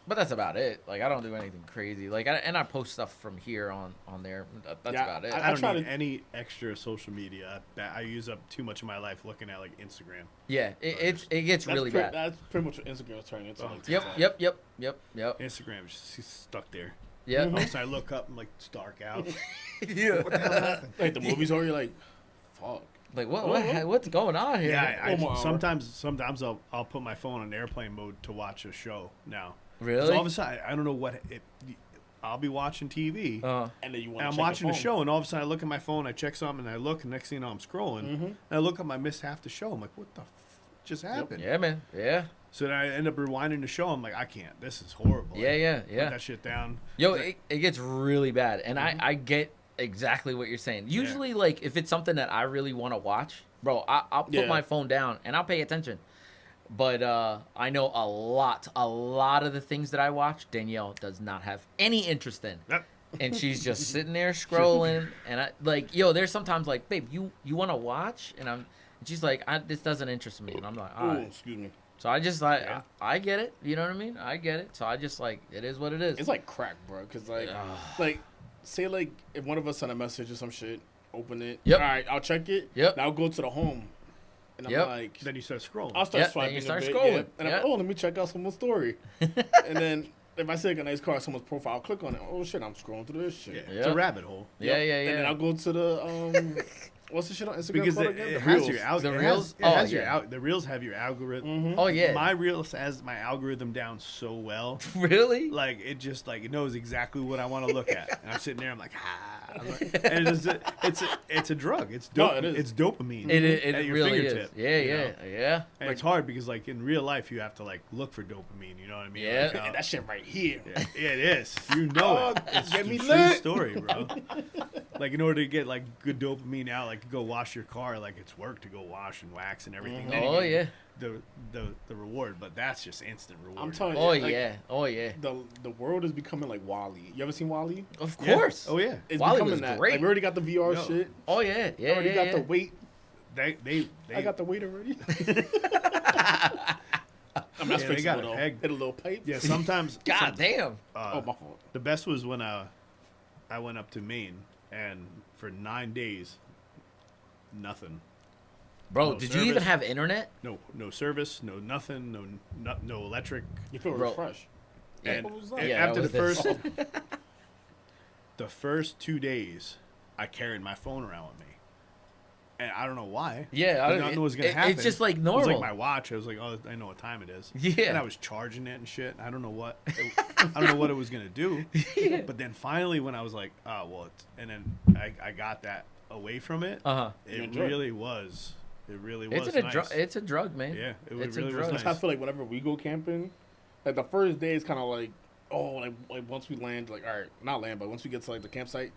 But that's about it. Like, I don't do anything crazy. Like, and I post stuff from here on there. That's Yeah, about it. I don't try need to- any extra social media. I use up too much of my life looking at like Instagram. Yeah, it gets That's really pre- bad. That's pretty much what Instagram's turning into. Oh. Like Yep, TikTok. yep. Instagram is just stuck there. Yep. All of a sudden I look up and like it's dark out. Yeah. Like the movies are, you're like, fuck. Like, what's going on here? Yeah, I, One more hour. sometimes I'll put my phone on airplane mode to watch a show now. 'Cause Really? all of a sudden I don't know what I'll be watching TV. And then you want and I'm watching the show, and all of a sudden I look at my phone, I check something, and I look, and next thing you know, I'm scrolling, and I look up, I missed half the show. I'm like, what the just happened? Yeah, man. Yeah. So then I end up rewinding the show. I'm like, I can't. This is horrible. Yeah. Put that shit down. Yo, it gets really bad, and I get exactly what you're saying. Usually, like, if it's something that I really want to watch, bro, I'll put my phone down and I'll pay attention. But I know a lot of the things that I watch, Danielle does not have any interest in. Yep. And she's just sitting there scrolling, and I like, yo, there's sometimes like, babe, you want to watch, and she's like, this doesn't interest me, and I'm like, all Ooh, right. excuse me. So I just like, Yeah. I get it, you know what I mean? I get it. So I just like, it is what it is. It's like crack, bro. Because like, say like if one of us sent a message or some shit, open it. Yep. All right, I'll check it. Yep. Now I'll go to the home, and I'm Yep. Then you start scrolling. I'll start Yep, then swiping. you start a bit, scrolling. yeah. And I'm Yep. like, oh, let me check out someone's story, and then if I see like a nice car, someone's profile, I'll click on it. Oh shit, I'm scrolling through this shit. Yeah, it's a rabbit hole. Yeah, yeah, yeah. And then I'll go to the what's the shit on Instagram Because called it, again? it The has Reels. your algorithm. The Reels? It has Oh, your yeah. the Reels have your algorithm. Mm-hmm. Oh yeah. My Reels has my algorithm down so well. Really? Like it just like it knows exactly what I want to look at, and I'm sitting there. I'm like, and it's a drug. It's No, it is. It's dopamine. It at your really fingertip, is. Yeah, you yeah, know? yeah. And it's hard because like in real life you have to like look for dopamine. You know what I mean? Yeah. Like, And that shit right here. yeah, it is. You know it. It's get a me true lit. story, bro. Like in order to get like good dopamine out, like go wash your car, like it's work to go wash and wax and everything. Then you Oh get yeah. The reward, but that's just instant reward. I'm telling you. Oh like, yeah. Oh yeah. The world is becoming like Wall-E. You ever seen Wall-E? Of Yeah. course. Oh yeah. It's Wall-E becoming was that. great. Like, we already got the VR Yo. shit. Oh yeah. Yeah. already Yeah. got yeah. the weight. They I got the weight already. I'm Yeah, not they fixing got it it though. pegged. Hit a little pipe. Yeah, sometimes. God damn. Oh, my fault. The best was when I went up to Maine and for 9 days, nothing. Bro, No did you even service. have internet? No service, no nothing, no electric. You feel Bro. refreshed. And, What was that? and Yeah, after that the was first, the first 2 days, I carried my phone around with me, and I don't know why. Yeah, I didn't know what was gonna happen. It's just like It was normal. like my watch. I was like, oh, I know what time it is. Yeah. And I was charging it and shit. I don't know what. I don't know what it was gonna do. Yeah. But then finally, when I was like, oh well, and then I got that away from it. Uh-huh. It enjoy it. really was. It really was. It's a nice. drug. It's a drug, man. Yeah, it It's a really was drug. nice. I feel like whenever we go camping, like the first day is kind of like, oh, like once we land, like all right, not land, but once we get to like the campsite,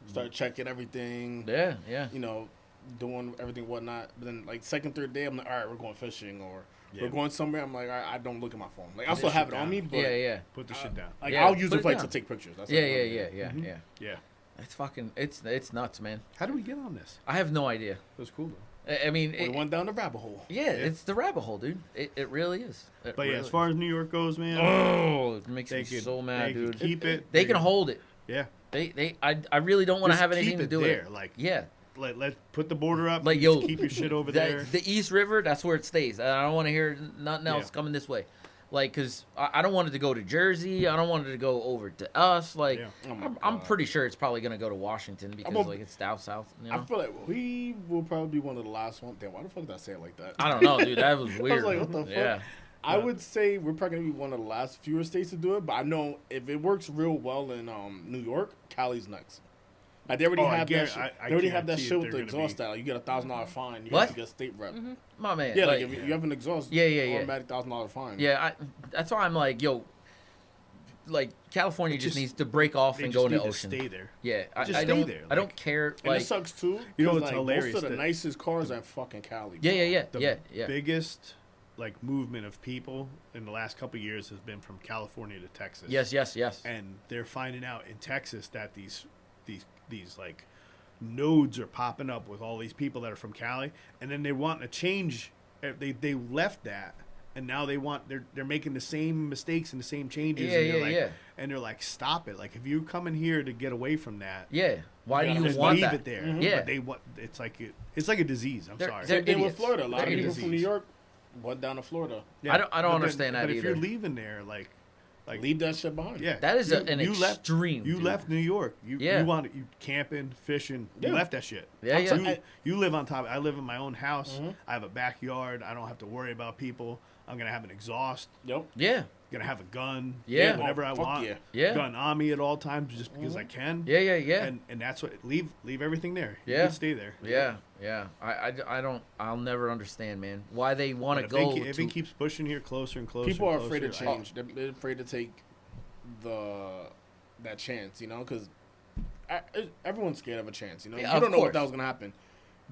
start checking everything. Yeah, yeah. You know, doing everything whatnot. But then like second, third day, I'm like, all right, we're going fishing or Yeah. we're going somewhere. I'm like, all right, I don't look at my phone. Like I Put still that have shit it on down. me, but Yeah, yeah. Put the shit down. like Yeah, I'll use put it it for like down. to take pictures. That's Yeah, like, yeah, what I'm yeah, doing. yeah, yeah. Yeah. It's fucking. It's nuts, man. How do we get on this? I have no idea. It was cool though. I mean, We went down the rabbit hole. yeah, it's the rabbit hole, dude. It really is. It But yeah, really as far as New York goes, man, oh, it makes they me could so mad, they dude. could keep it. They can hold it. Yeah. I really don't want to Just have keep anything to it do there, with it. like- yeah, Let put the border up. like just yo, keep your shit over the, there. The East River, that's where it stays. I don't want to hear nothing else Yeah. coming this way. Like, cause I don't want it to go to Jersey. I don't want it to go over to us. Like, Yeah. Oh my I'm God. pretty sure it's probably gonna go to Washington because a- like it's down south. You I know? feel like we will probably be one of the last ones. Damn, why the fuck did I say it like that? I don't know, dude. That was weird. like, what the fuck? Yeah. I would say we're probably gonna be one of the last fewer states to do it, but I know if it works real well in New York, Cali's next. Like they already Oh, I have that. guarant- Shit. I They already have that guarantee shit if with the they're gonna exhaust be- style. You get $1,000 fine. You What? have to get a state rep. My man. Yeah, like, like if you have an exhaust, Yeah, yeah, yeah. automatic $1,000 fine. yeah. That's why I'm like, yo, like California just needs to break off They and just go in the need to ocean. stay there. Yeah, Just I stay don't. there, I don't like- care. And Like, it sucks too. You know 'cause, what's like, hilarious? Most of the that- nicest cars are in fucking Cali. yeah, bro. yeah, yeah, The yeah, yeah. biggest like movement of people in the last couple of years has been from California to Texas. Yes, yes, yes. And they're finding out in Texas that these like nodes are popping up with all these people that are from Cali, and then they want to change. They left that, and now they're making the same mistakes and the same changes. Yeah, and they're yeah, like, yeah. And they're like, stop it! Like if you come in here to get away from that, Yeah. Why do you just want leave that? it there. Yeah. But they want it's like a disease. I'm They're- sorry. they're Same thing with idiots. Florida. A lot of They're people idiots. from New York went down to Florida. I don't but then- understand that But if either. you're leaving there, like Leave that shit behind. yeah, That is an you extreme, You dude. left New York. Yeah. You camping, fishing. You Yeah. left that shit. Yeah, yeah. You live on top. I live in my own house. I have a backyard. I don't have to worry about people. I'm gonna have an exhaust. Yep. Yeah. Gonna have a gun. Yeah. Whenever I Fuck want. yeah. Yeah. Gun on me at all times, just because I can. Yeah, yeah, yeah. And that's what leave everything there. You Yeah. can stay there. Yeah, yeah. I don't. I'll never understand, man. Why they want But to if go? if it keeps pushing here closer and closer, People are and afraid to closer, change. They're afraid to take that chance, you know, because everyone's scared of a chance, you know. Yeah, you of don't know what course. that was gonna happen.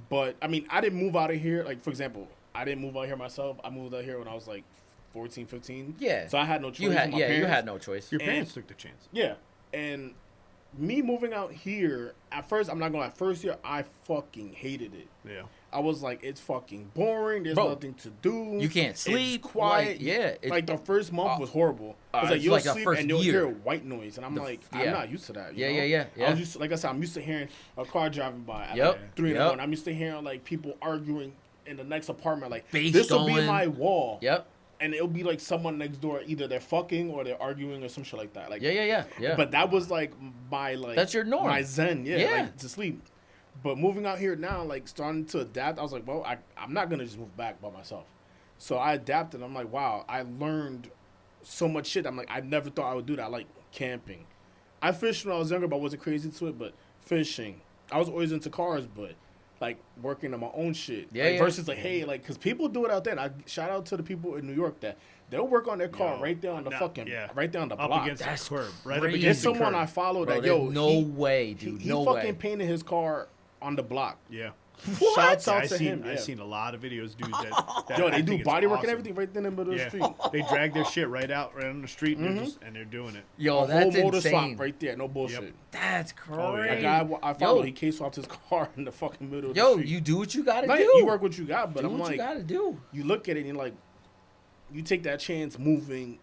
But I mean, I didn't move out of here. Like for example, I didn't move out here myself. I moved out here when I was like 14, 15. Yeah. So I had no choice. you had. My Yeah, you parents- had no choice. Your And- parents took the chance. Yeah, and me moving out here at first, I'm not gonna lie. First year, I fucking hated it. Yeah. I was like, it's fucking boring. There's Bro, nothing to do. you can't It's sleep, quiet. like, yeah, it- like the first month was horrible. It's like it's you'll like the sleep first and you'll year. hear white noise, and I'm like, yeah. I'm not used to that. You Yeah, know? yeah, yeah, I was yeah. used to, like I said, I'm used to hearing a car driving by at Yep, like 3 in the yep. morning. I'm used to hearing like people arguing in the next apartment. Like Bass this will be going. my wall. Yep. and it'll be like someone next door, either they're fucking or they're arguing or some shit like that. Like Yeah. But that was like my That's your norm. my zen, Yeah. like to sleep. But moving out here now, like starting to adapt, I was like, well, I'm not gonna just move back by myself. So I adapted. I'm like, wow, I learned so much shit. I'm like, I never thought I would do that. I like camping. I fished when I was younger, but I wasn't crazy to it. But fishing, I was always into cars, but like working on my own shit. Yeah, like, yeah. Versus like, hey, like, because people do it out there. And I shout out to the people in New York that they'll work on their car right there on the right there on the up block. against That's the curb, right up crazy. against There's the someone curb. I follow Bro, that there's yo, no way, dude. he No fucking way. painted his car on the block. Yeah. Shouts out I to seen him. I yeah. seen a lot of videos, dude. That Yo, I they do think it's body work and awesome. everything right there in the middle of the Yeah, street. they drag their shit right on the street and they're doing it. Yo, A that's whole motor insane. swap right there, no bullshit. Yep. That's crazy. A guy I follow, Yo. he case swapped his car in the fucking middle of the Yo, street. you do what you gotta Like, do. you work what you got, but do I'm what like, you gotta do. you look at it and you're like, you take that chance moving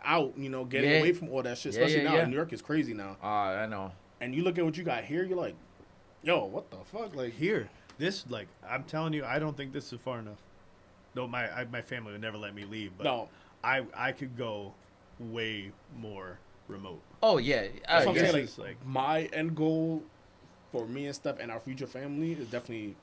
out, getting Yeah. away from all that shit. Yeah, Especially yeah, now, yeah. New York is crazy now. I know. And you look at what you got here, you're like, yo, what the fuck? Like, Here, this like I'm telling you, I don't think this is far enough. No, my family would never let me leave, but no. I could go way more remote. Oh yeah. That's what I'm this saying. is Like, like- my end goal for me and stuff and our future family is definitely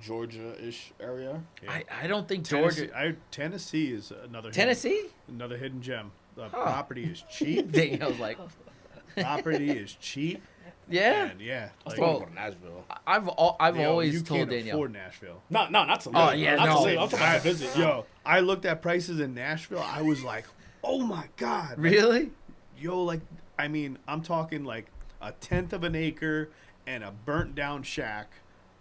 Georgia-ish area. Yeah. I don't think Tennessee, Georgia. Tennessee is another Tennessee? another hidden gem. The property is cheap. Daniel's like, Property is cheap. yeah. And yeah, I like, still want Well, to go to Nashville. I've yo, always you told can't Danielle. afford Nashville. No, not to live. Oh, yeah, not no. to live. I'm talking about to visit. Yo, I looked at prices in Nashville. I was like, oh my god. Like, Really? yo, like, I mean, I'm talking like a tenth of an acre and a burnt down shack,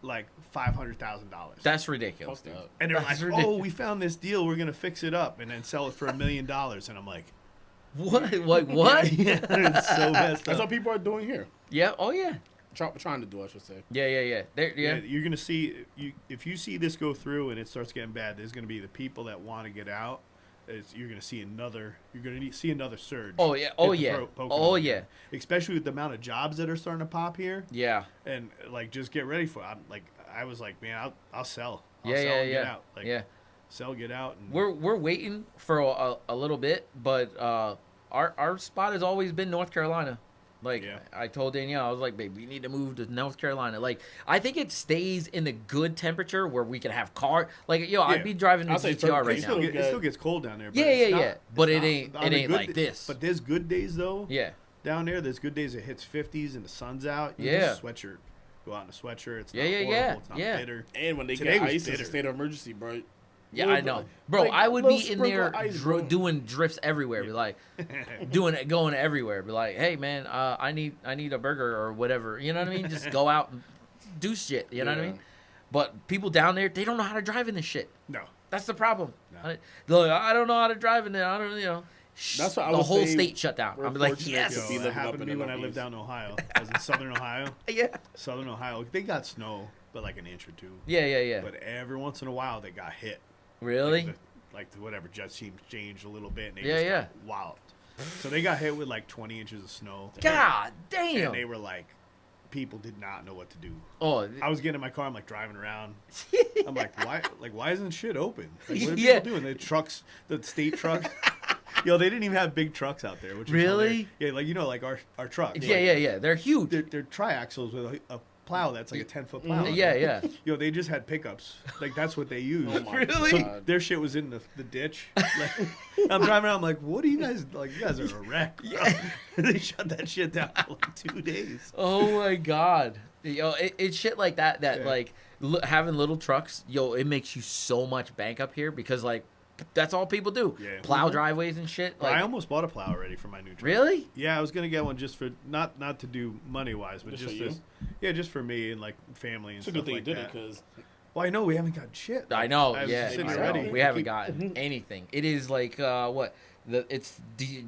like $500,000. That's ridiculous, Fuck dude. that. And they're That's like, ridiculous. oh, we found this deal. We're gonna fix it up and then sell it for $1 million. And I'm like, What? Like what? yeah, it's so messed That's up. what people are doing here. Yeah. Oh yeah. Trying to do, I should say. Yeah. There, Yeah, yeah. you're gonna see if you see this go through and it starts getting bad. There's gonna be the people that want to get out. You're gonna see another surge. Oh yeah. Oh hit the yeah. Poconos Oh again. yeah. Especially with the amount of jobs that are starting to pop here, Yeah. and like just get ready for. I was like, man, I'll sell. I'll Yeah. sell Yeah. and Yeah. Get out. Like, Yeah. sell, get out. And We're waiting for a little bit, but our spot has always been North Carolina. Like Yeah. I told Danielle, I was like, babe, we need to move to North Carolina. Like I think it stays in the good temperature where we can have car. Like I'd Yeah. be driving the I'll say GTR it right still now. get- it still gets cold down there. But Yeah, it's yeah, not- yeah. it's But it not- ain't- on it the ain't good like this. But there's good days though. Yeah. Down there, there's good days it hits 50s and the sun's out. You Yeah. just sweatshirt. Go out in a sweatshirt. It's Yeah, not yeah, horrible. yeah, It's not yeah. bitter. And when they Today get was ice, it's bitter. a state of emergency, bro. Yeah, Little I know, bit- bro. like, I would little be in sprinkle there of ice, bro. doing drifts everywhere. Be like, going everywhere. Be like, hey man, I need a burger or whatever. You know what I mean? Just go out and do shit. You know what I Yeah. mean? But people down there, they don't know how to drive in this shit. No. That's the problem. No. They're like, I don't know how to drive in there. I don't, That's what I the would whole say state shut down. we're I'm like, fortunate yes. to Yo, be that living up happened to in me the when I lived Northeast. down in Ohio. I was in Southern Ohio. Yeah. Southern Ohio. They got snow, but like an inch or two. Yeah. But every once in a while, they got hit. Really? Like the whatever jet seems changed a little bit, and they Yeah, just yeah. got walloped. So they got hit with like 20 inches of snow. God And damn. they were like, people did not know what to do. Oh, I was getting in my car. I'm like driving around. I'm like, why isn't shit open? Like, what are Yeah. people doing? The trucks, the state trucks. Yo, they didn't even have big trucks out there. Which is Really? hilarious. Yeah, like our trucks. yeah. They're huge. They're triaxles with a plow that's like a 10-foot plow. Yeah. Yo, they just had pickups. Like that's what they used. Oh my Really? So God. their shit was in the ditch. Like, I'm driving around. I'm like, what are you guys like? You guys are a wreck. Bro. They shut that shit down for like 2 days. Oh my god. Yo, it's shit like that Yeah. like having little trucks, yo, it makes you so much bank up here because like that's all people do. Yeah. Plow driveways and shit. Like I almost bought a plow already for my new truck. really? Yeah, I was gonna get one just for not to do money wise, but Just just for you? this. Yeah, just for me and like family and It's a stuff good thing like you did that. it because Well, I know we haven't got shit. I know. I was Yeah. sitting I here know. ready. We haven't Keep- gotten anything. It is like what? It's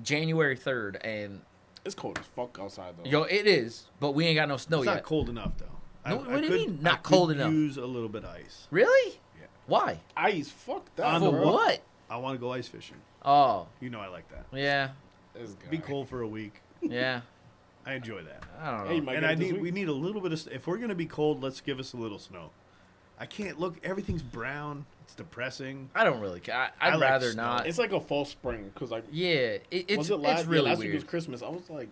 January 3rd and it's cold as fuck outside though. yo, it is, but we ain't got no snow It's yet. not cold enough though. No, what do you mean, not I could cold enough? Use a little bit of ice. Really? Yeah. Why? Ice, fuck that. On For the bro. what? I want to go ice fishing. Oh, You know I like that. yeah. This guy. Be cold for a week. Yeah. I enjoy that. I don't know. Hey, you might And get it this week. we need a little bit of. If we're gonna be cold, let's give us a little snow. I can't look. Everything's brown. It's depressing. I don't really care. I'd like rather snow. not. It's like a false spring because like Yeah, was it last, it's really last week weird. was Christmas. I was like,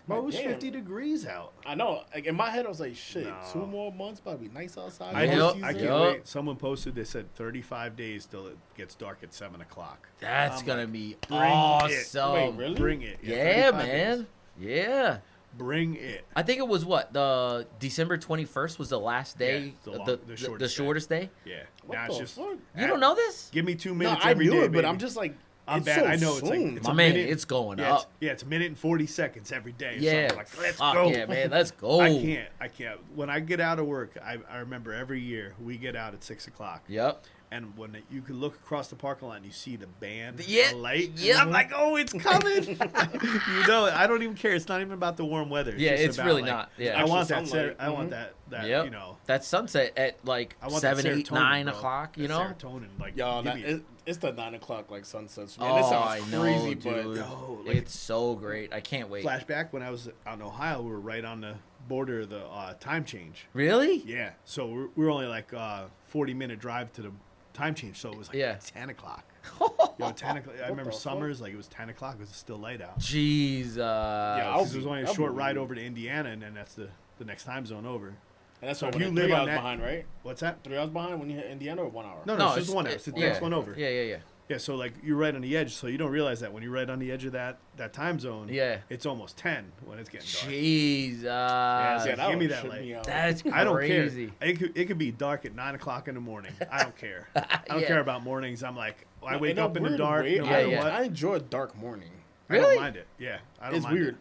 Bro, it was damn. 50 degrees out. I know. Like in my head, I was like, shit, No. 2 more months, about to be nice outside. I Yep, just, Season. I can't Yep. wait. Someone posted, they said 35 days till it gets dark at 7 o'clock. That's I'm gonna like, be bring it. awesome. Wait, really? Bring it. Yeah, 35 man. days. Yeah. Bring it. I think it was what the December 21st was the last day, Yeah, the shortest day. Yeah. What Now it's the just. fuck? You don't know this? Give me 2 No, minutes I every knew day, it, but baby. I'm just like, I'm it's bad. so I know. It's like soon. it's My a man, minute. it's going Yeah, up. it's a minute and 40 seconds every day. Yeah. So I'm like, let's Fuck go. yeah, man. Let's go. I can't. When I get out of work, I remember every year we get out at 6 o'clock. Yep. And when you can look across the parking lot and you see the band Yeah, light, yeah. I'm like, oh, it's coming. You know, I don't even care. It's not even about the warm weather. Yeah, just it's about, really like, not. Yeah. I want Actual that. sunlight. I want that. Yep. You know, That sunset at like I want that 7, 8, serotonin, 9 bro. o'clock. You That know. serotonin. Like, Yo, give that, me it. it's the 9 o'clock like sunsets. Oh, Man, it I sounds know, crazy, dude. but Yo, like- It's so great. I can't wait. Flashback when I was out in Ohio, we were right on the border of the time change. Really? Yeah, so we're only like 40-minute drive to the time change, so it was like Yeah. 10 o'clock. Yo, 10 o'clock. I remember the fuck? summers, like it was 10 o'clock, it was still light out. Jesus. I'll Because it was only a I'll short be ride weird. over to Indiana, and then that's the next time zone over. And that's So what if you you live 3 on hours that- behind, right? What's that? 3 hours behind when you hit Indiana or 1 hour? No, No, it's just 1 hour. It's the yeah. next one over. Yeah. Yeah, so like you're right on the edge, so you don't realize that when you're right on the edge of that time zone. Yeah. It's almost 10 when it's getting dark. Jesus. Yeah, Yeah, that give me would that trip light. me out. That's crazy. I don't care. It could be dark at 9 o'clock in the morning. I don't care. I don't Yeah. care about mornings. I'm like, I wake In a up in the weird dark. way, No Yeah, matter yeah. what. I enjoy a dark morning. I Really? don't mind it. Yeah, I don't It's mind weird. It.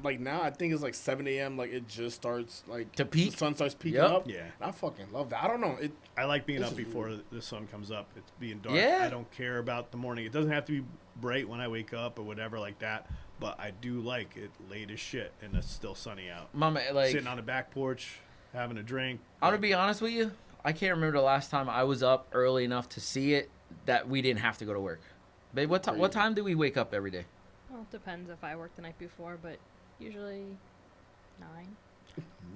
Like now, I think it's like 7 a.m. Like it just starts like To peak? The sun starts peaking Yep. up. Yeah. I fucking love that. I don't know. I like being This up is before the sun comes up. It's being dark. Yeah. I don't care about the morning. It doesn't have to be bright when I wake up or whatever like that. But I do like it late as shit and it's still sunny out. Mama, like, Sitting on the back porch, having a drink. I'm gonna be honest with you. I can't remember the last time I was up early enough to see it that we didn't have to go to work. Babe, what time do we wake up every day? Well, it depends if I work the night before, but usually 9.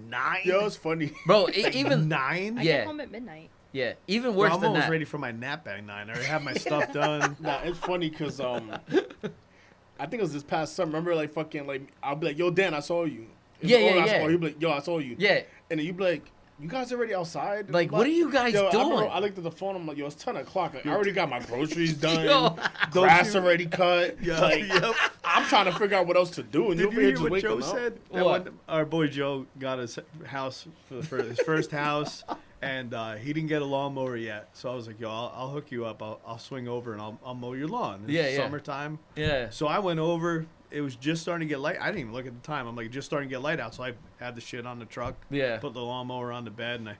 9? Yo, it's funny. Bro, even 9? I Yeah. get home at midnight. yeah, even Bro, worse I'm than almost that. ready for my nap at 9. I already have my stuff done. Nah, it's funny because I think it was this past summer. Remember, like fucking like I'll be like, "Yo, Dan, I saw you." Yeah, "Oh, yeah, I yeah. saw you." He'll be like, "Yo, I saw you." Yeah, And then you be like, "You guys already outside?" Like, what are you guys yo, doing? I looked at the phone. I'm like, "Yo, it's 10 o'clock. Like, I already got my groceries done. Yo. Grass Don't you- already cut. Yeah, like, yep. I'm trying to figure out what else to do." And Did you're you here hear just what waking Joe up. said? That What? when our boy Joe got his house for his first house, and he didn't get a lawnmower yet. So I was like, "Yo, I'll hook you up. I'll swing over and I'll mow your lawn." It's Yeah, yeah. summertime. yeah. So I went over. It was just starting to get light. I didn't even look at the time. I'm like, just starting to get light out. So I had the shit on the truck. Yeah. Put the lawnmower on the bed, and I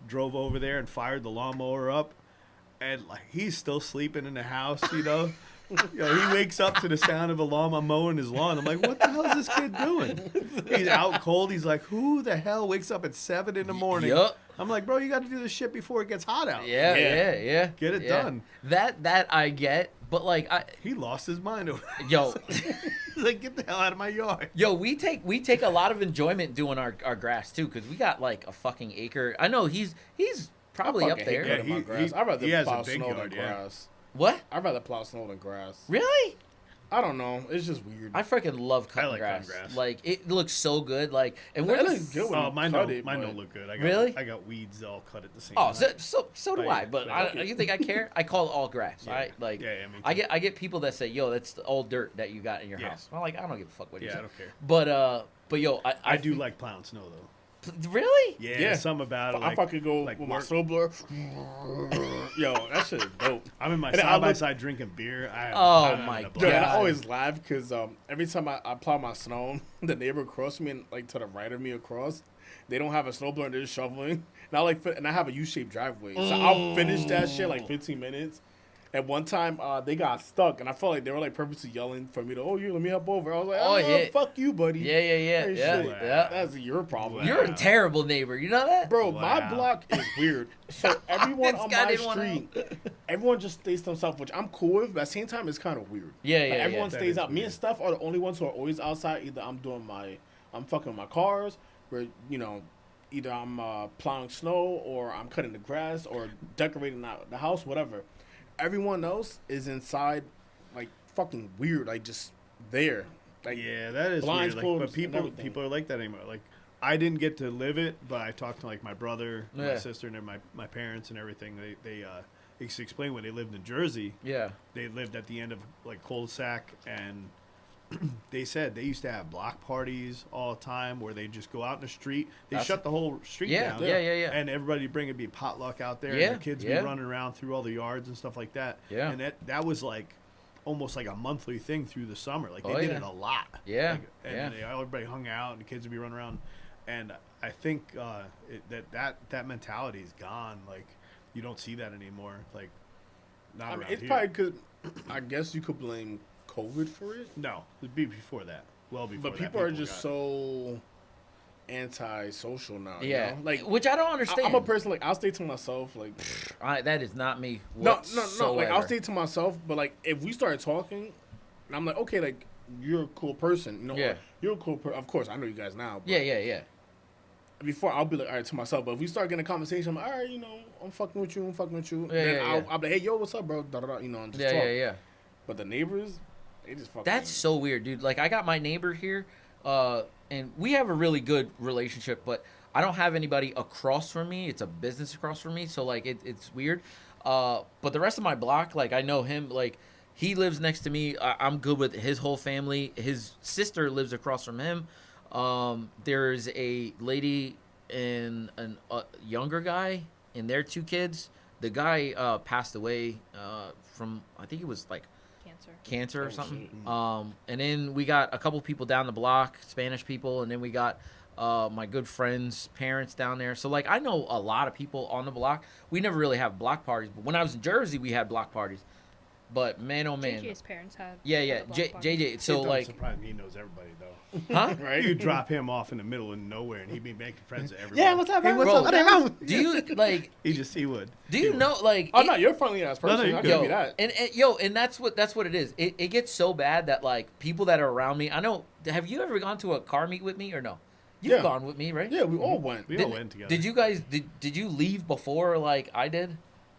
drove over there and fired the lawnmower up. And like he's still sleeping in the house, you know. You know, he wakes up to the sound of a lawnmower mowing his lawn. I'm like, what the hell is this kid doing? He's out cold. He's like, who the hell wakes up at 7 in the morning? Yup. I'm like, bro, you got to do this shit before it gets hot out. Yeah. Get it yeah. done. That I get, but like He lost his mind over it. yo, He's like, get the hell out of my yard. yo, we take a lot of enjoyment doing our grass too, because we got like a fucking acre. I know he's probably up Fucking hate there. cutting my he- grass. he- I'd rather he has a plow big snow yard, than yeah. grass. What? I'd rather plow snow than grass. Really? I don't know. It's just weird. I freaking love cutting like grass. cutting grass. Like it looks so good. Like and we're It the looks good when Oh, you mine cut don't. it, Mine but- don't look good. Really? I got weeds all cut at the same Oh, time. so do But I. yeah, But but you think I care? I call it all grass. Yeah. Right? Like Yeah, me I get people that say, "Yo, that's the old dirt that you got in your Yeah. house." I'm like, I don't give a fuck what you Yeah, say. I don't care. But yo, I do like plowing snow though. Really? Yeah, Yeah. something about it. I Like, fucking go like with my work. snowblower. Yo, that shit is dope. I'm in my And I side by look- side drinking beer. Oh, my Dude, God. and I always laugh because every time I plow my snow, the neighbor across me and like to the right of me across, they don't have a snowblower; they're just shoveling. And I have a U-shaped driveway, so I'll finish that shit like 15 minutes. And one time they got stuck, and I felt like they were like purposely yelling for me to, "Oh, you let me help over." I was like, Oh, "Oh, yeah. fuck you, buddy." Yeah. Hey, Yeah. shit. Yeah. That's your problem. You're a terrible neighbor. You know that? Bro, my Wow. block is weird. So everyone This on guy my didn't wanna street, everyone just stays to themselves, which I'm cool with. But at the same time, it's kind of weird. Yeah, Like, yeah, everyone That stays is out. Me weird. and Steph are the only ones who are always outside. Either I'm fucking with my cars, where either I'm plowing snow or I'm cutting the grass or decorating the house, whatever. Everyone else is inside, like fucking weird, like just there. Like Yeah, that is blinds weird. Like, closed but and everything. people are like that anymore. Like, I didn't get to live it, but I talked to like my brother, my Yeah. sister, and then my parents and everything. They used to explain when they lived in Jersey. Yeah. They lived at the end of like cul-de-sac, and they said they used to have block parties all the time where they just go out in the street. They That's- shut the whole street Yeah, down. yeah. And everybody bring it be potluck out there. Yeah, And the kids yeah. be running around through all the yards and stuff like that. Yeah. And that was like almost like a monthly thing through the summer. Like they Oh, did yeah. it a lot. Yeah, Like, and yeah. everybody hung out and the kids would be running around. And I think that mentality is gone. Like you don't see that anymore. Like not I mean, around it's here. probably because I guess you could blame COVID for it, No, it'd be before that. Well before but that. people are just got- so anti-social now. Yeah. you know? Like which I don't understand. I'm a person like I'll stay to myself. Like That is not me. no. Whatsoever. Like I'll stay to myself. But like if we start talking, and I'm like, okay, like you're a cool person. You know, Yeah. you're a cool person. Of course, I know you guys now. But Yeah. Before I'll be like, all right, to myself. But if we start getting a conversation, I'm like, all right, you know, I'm fucking with you. Yeah, then yeah. I'll be like, hey, yo, what's up, bro? Da, da, da, you know, and just Yeah, talk. yeah. But the neighbors, they just fucking. That's so weird, dude. Like I got my neighbor here, and we have a really good relationship, but I don't have anybody across from me. It's a business across from me, so like it's weird. But the rest of my block, like I know him. Like he lives next to me. I'm good with his whole family. His sister lives across from him. There's a lady and a younger guy and their two kids. The guy passed away from I think it was like cancer or something. And then we got a couple people down the block, Spanish people, and then we got my good friend's parents down there. So like I know a lot of people on the block. We never really have block parties, but when I was in Jersey, we had block parties. But man, oh man, JJ's parents had. yeah, had a block party. JJ. So It don't like, surprise me. He knows everybody though. huh? right. You drop him off in the middle of nowhere, and he'd be making friends with everybody. Yeah, what's up, Hey, man? what's Bro, up? Hey, man. Do you like? He would. Do you know like? Oh it- no, you're a friendly ass person. you're I good. give you that. And that's what it is. It gets so bad that like people that are around me. I know. Have you ever gone to a car meet with me or no? You've Yeah. gone with me, right? Yeah, we all went. We all went together. Did you guys did you leave before like I did?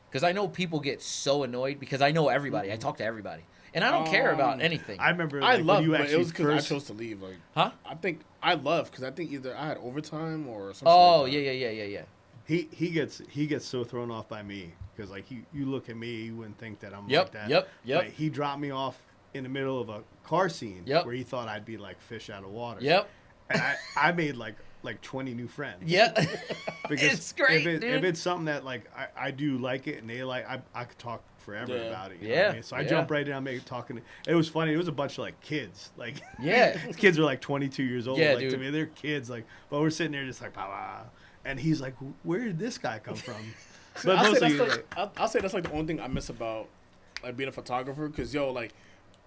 Because I know people get so annoyed because I know everybody. I talk to everybody, and I don't care about anything. I remember. I Like, love, when you but actually it was because first. I chose to leave. Like, Huh? I think I love because I think either I had overtime or something. Oh like that. yeah. He gets so thrown off by me because like you look at me, you wouldn't think that I'm Yep, like that. yep. Like, he dropped me off in the middle of a car scene Yep. where he thought I'd be like fish out of water. Yep. And I made like 20 new friends. Yeah. Because It's great, if dude. if it's something that like I do like it and they like I could talk forever Yeah. about it. You know Yeah, what I mean? So I yeah. jump right in. I'm talking. It was funny. It was a bunch of like kids. Like Yeah. these kids are like 22 years old. Yeah, like to dude. me, they're kids. Like, but we're sitting there just like, bah, bah. And he's like, where did this guy come from? But I'll say, mostly, that's like, I'll say that's like the only thing I miss about like being a photographer. Because yo, like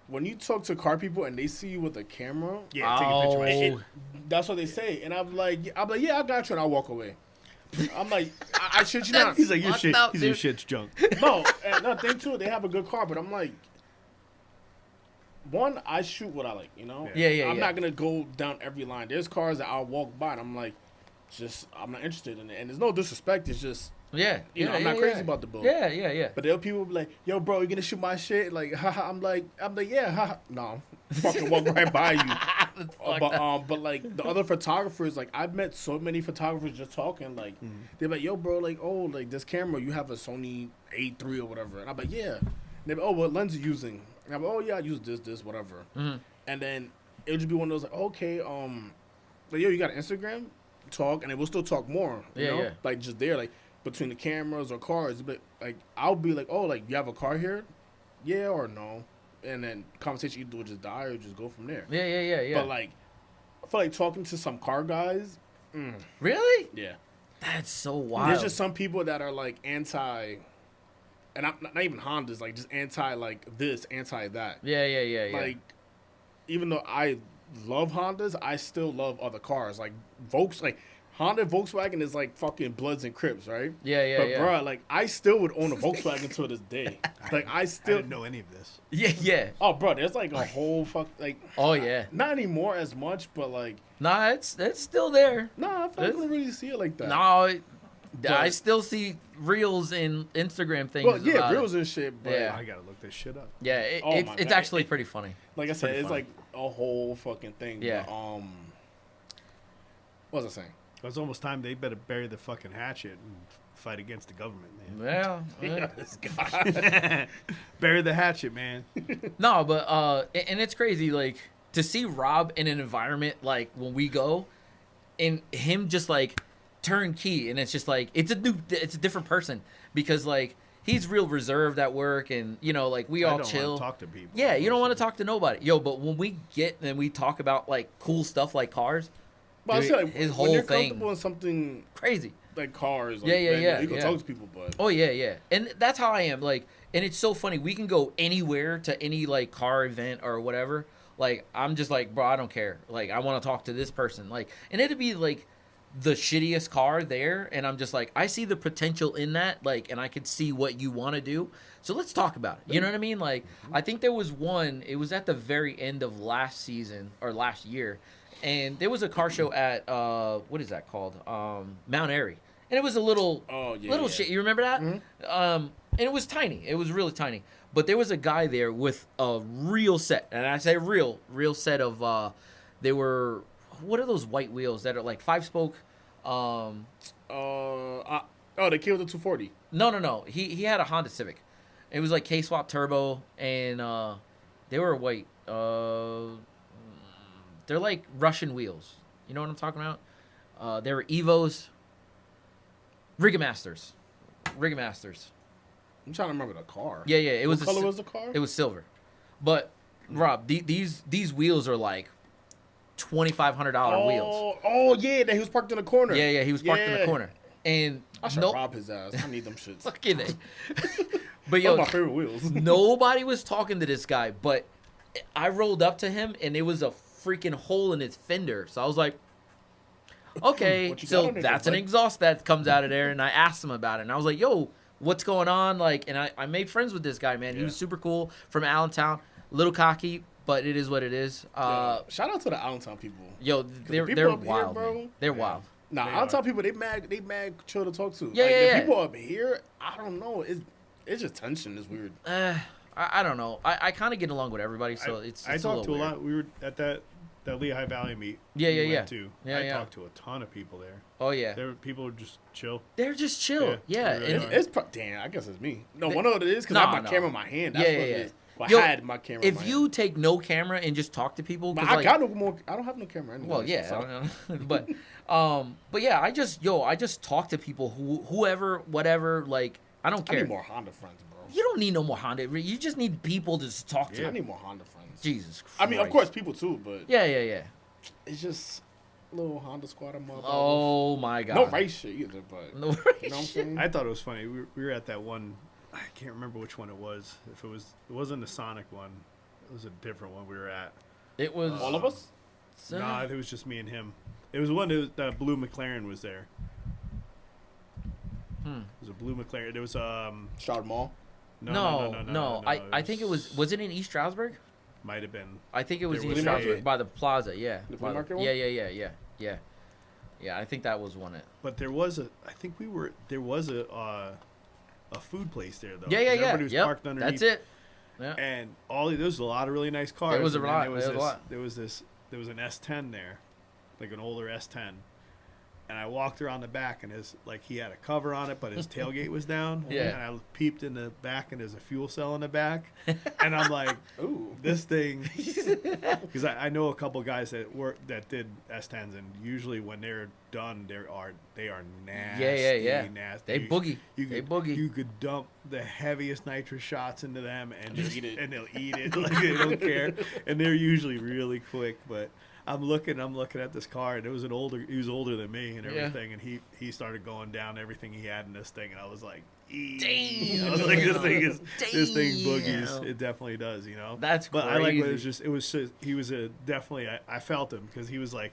when you talk to car people and they see you with a camera, yeah, take a picture. Oh. Right? that's what they say. And I'm like, yeah, I got you, and I walk away. I'm like, I shit you not. He's like, your Fucked shit. up, He's your dude. shit's junk. No, and no, thing too, they have a good car, but I'm like, one, I shoot what I like, you know. Yeah. I'm not gonna go down every line. There's cars that I'll walk by, and I'm like, I'm not interested in it. And there's no disrespect. It's just, Yeah. you know, yeah, I'm not yeah, crazy yeah. about the boat. Yeah. But there are people be like, yo, bro, you gonna shoot my shit? Like, haha. I'm like, yeah, haha. No, fucking walk right by you. But like the other photographers, like I've met so many photographers just talking. Like they're like, yo, bro, like, oh, like this camera, you have a Sony A3 or whatever. And I'm like, yeah. And they're like, oh, what lens are you using? And I'm like, oh yeah, I use this, whatever. And then it would just be one of those like, okay, like yo, you got an Instagram? Talk, and then we'll still talk more. You know? Yeah. Like just there, like between the cameras or cars. But like I'll be like, oh, like you have a car here? Yeah or no? And then conversation either will just die or just go from there. Yeah. But like I feel like talking to some car guys, Really? yeah. That's so wild. There's just some people that are like anti, and not even Hondas, like just anti like this, anti that. Yeah. Like even though I love Hondas, I still love other cars. Like Volks, like Honda Volkswagen is like fucking Bloods and Crips, right? Yeah, But yeah. bro, like I still would own a Volkswagen to this day. Like I I still. didn't know any of this. Yeah, yeah. Oh, bro, there's like a whole like. Oh yeah. Not anymore as much, but like. Nah, it's still there. Nah, I don't really see it like that. No, But- I still see reels and Instagram things. Well, yeah, about reels it. and shit. But Yeah. I gotta look this shit up. Yeah, Oh my it's God. actually pretty funny. like I said, pretty it's funny. like a whole fucking thing. Yeah. But, what was I saying? It's almost time they better bury the fucking hatchet and fight against the government, man. Yeah. This guy. Bury the hatchet, man. No, but and it's crazy, like to see Rob in an environment like when we go, and him just like turnkey, and it's just like it's a different person because like he's real reserved at work, and you know like we I all don't chill. wanna talk to people. Yeah, you don't want to talk to nobody, yo. But when we get and we talk about like cool stuff like cars, But I dude, feel like his when whole you're thing comfortable in something crazy. like cars, like, Yeah, yeah, then yeah, you can yeah. talk to people, but Oh yeah, yeah, and that's how I am. Like, and it's so funny. We can go anywhere to any like car event or whatever. Like, I'm just like, bro, I don't care. Like, I want to talk to this person. Like, and it'd be like the shittiest car there, and I'm just like, I see the potential in that. Like, and I could see what you want to do. So let's talk about it. You know what I mean? Like, I think there was one. It was at the very end of last season or last year, and there was a car show at what is that called? Mount Airy. And it was a little, yeah. shit. You remember that? And it was tiny. It was really tiny. But there was a guy there with a real set, and I say real set of. They were, what are those white wheels that are like 5-spoke? the kid with the 240. No. He had a Honda Civic. It was like K-swap turbo, and they were white. They're like Russian wheels. You know what I'm talking about? They were Evos. Rigamasters. I'm trying to remember the car. Yeah. It was What color was the car? It was silver. But Rob, these wheels are like $2,500 wheels. Oh yeah, that he was parked in the corner. Yeah. He was parked in the Yeah. corner, and I should rob his ass. I need them shits. fucking A. But Those yo, are my favorite wheels. nobody was talking to this guy, but I rolled up to him, and there was a freaking hole in his fender. So I was like, okay, What you got so on there, that's an bud? exhaust that comes out of there. And I asked him about it, and I was like, yo, what's going on? Like, and I made friends with this guy, man. He was super cool, from Allentown, little cocky, but it is what it is. Shout out to the Allentown people. Yo, the people they're up here, wild, bro, man. They're wild. Nah, They Allentown are. people, they mad chill to talk to. Yeah, like, yeah. The people up here, I don't know. It's just tension. It's weird. I don't know. I kind of get along with everybody, so it's I a talked little to a weird. lot. We were at that Lehigh Valley meet. Yeah, we yeah. went to. Yeah, I yeah. talked to a ton of people there. Oh yeah, People were just chill. they're just chill. Yeah, Yeah, they really and are. Damn, I guess it's me. No, one of it is because I have my camera in my hand. That's Yeah, what yeah, it yeah. is. Well, Yo, I had my camera in my if you hand. take no camera and just talk to people, But 'cause, I got no more. I don't have no camera anyway. well, yeah, so- but yeah, I just talk to people whoever, whatever. Like, I don't I care. need more Honda friends, bro. You don't need no more Honda. You just need people to just talk to. I need more Honda friends. Jesus Christ. I mean, of course, people too, but Yeah. it's just a little Honda squad of motherfuckers. Oh my God. No race shit either, but No you know what I'm race. saying? I thought it was funny. We were at that one. I can't remember which one it was. If it wasn't the Sonic one. It was a different one we were at. It was All of us? Nah, it was just me and him. It was one that Blue McLaren was there. It was a Blue McLaren. There was Stroud Mall. No. I think it was it in East Stroudsburg? Might have been. I think it was There East was Stroudsburg a- by the plaza. Yeah. The By flea market one? Yeah. Yeah, I think that was one. But there was there was a food place there though. Yeah. 'Cause everybody was Yep. parked underneath. That's it. Yeah. And there was a lot of really nice cars. There was a and then lot, There was, there was a lot. there was an S10 there, like an older S10. And I walked around the back, and he had a cover on it, but his tailgate was down. Yeah. And I peeped in the back, and there's a fuel cell in the back. And I'm like, Ooh. this thing, because I know a couple guys that did S10s, and usually when they're done, they are nasty. Yeah. Nasty. They boogie. They boogie. You could dump the heaviest nitrous shots into them and just eat it. and they'll eat it. Like, they don't care, and they're usually really quick. But I'm looking at this car, and he was older than me and everything, and he started going down everything he had in this thing, and I was like, Damn. I was like, this thing boogies. Damn. It definitely does, you know. That's But I like what crazy. he was definitely I felt him because he was like,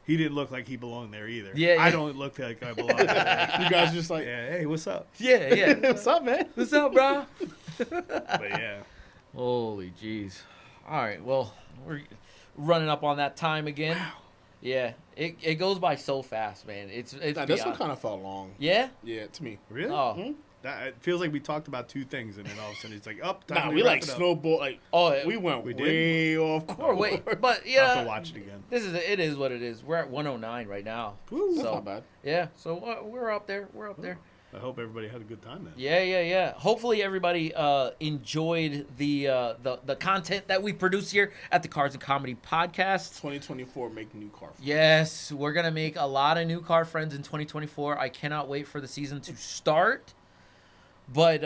He didn't look like he belonged there either. Yeah, I yeah. don't look like I belong there. You guys just like, Yeah, hey, what's up? Yeah, yeah. what's up, man? What's up, bro? But yeah. Holy jeez. All right, well, we're running up on that time again. Wow. Yeah, it goes by so fast, man. It's Nah, this one kind of felt long. Yeah? Yeah, to me. Really? Oh. Hmm? That, it feels like we talked about two things, and then all of a sudden it's like, up. Nah, we like snowball. Like, we went We way off course. Or wait, but I'll yeah, have to watch it again. it is what it is. We're at 109 right now. That's So not bad. yeah, so we're up there. We're up there. I hope everybody had a good time then. Yeah. Hopefully everybody enjoyed the content that we produce here at the Cars and Comedy Podcast. 2024, make new car. Yes, we're gonna make a lot of new car friends in 2024. I cannot wait for the season to start. But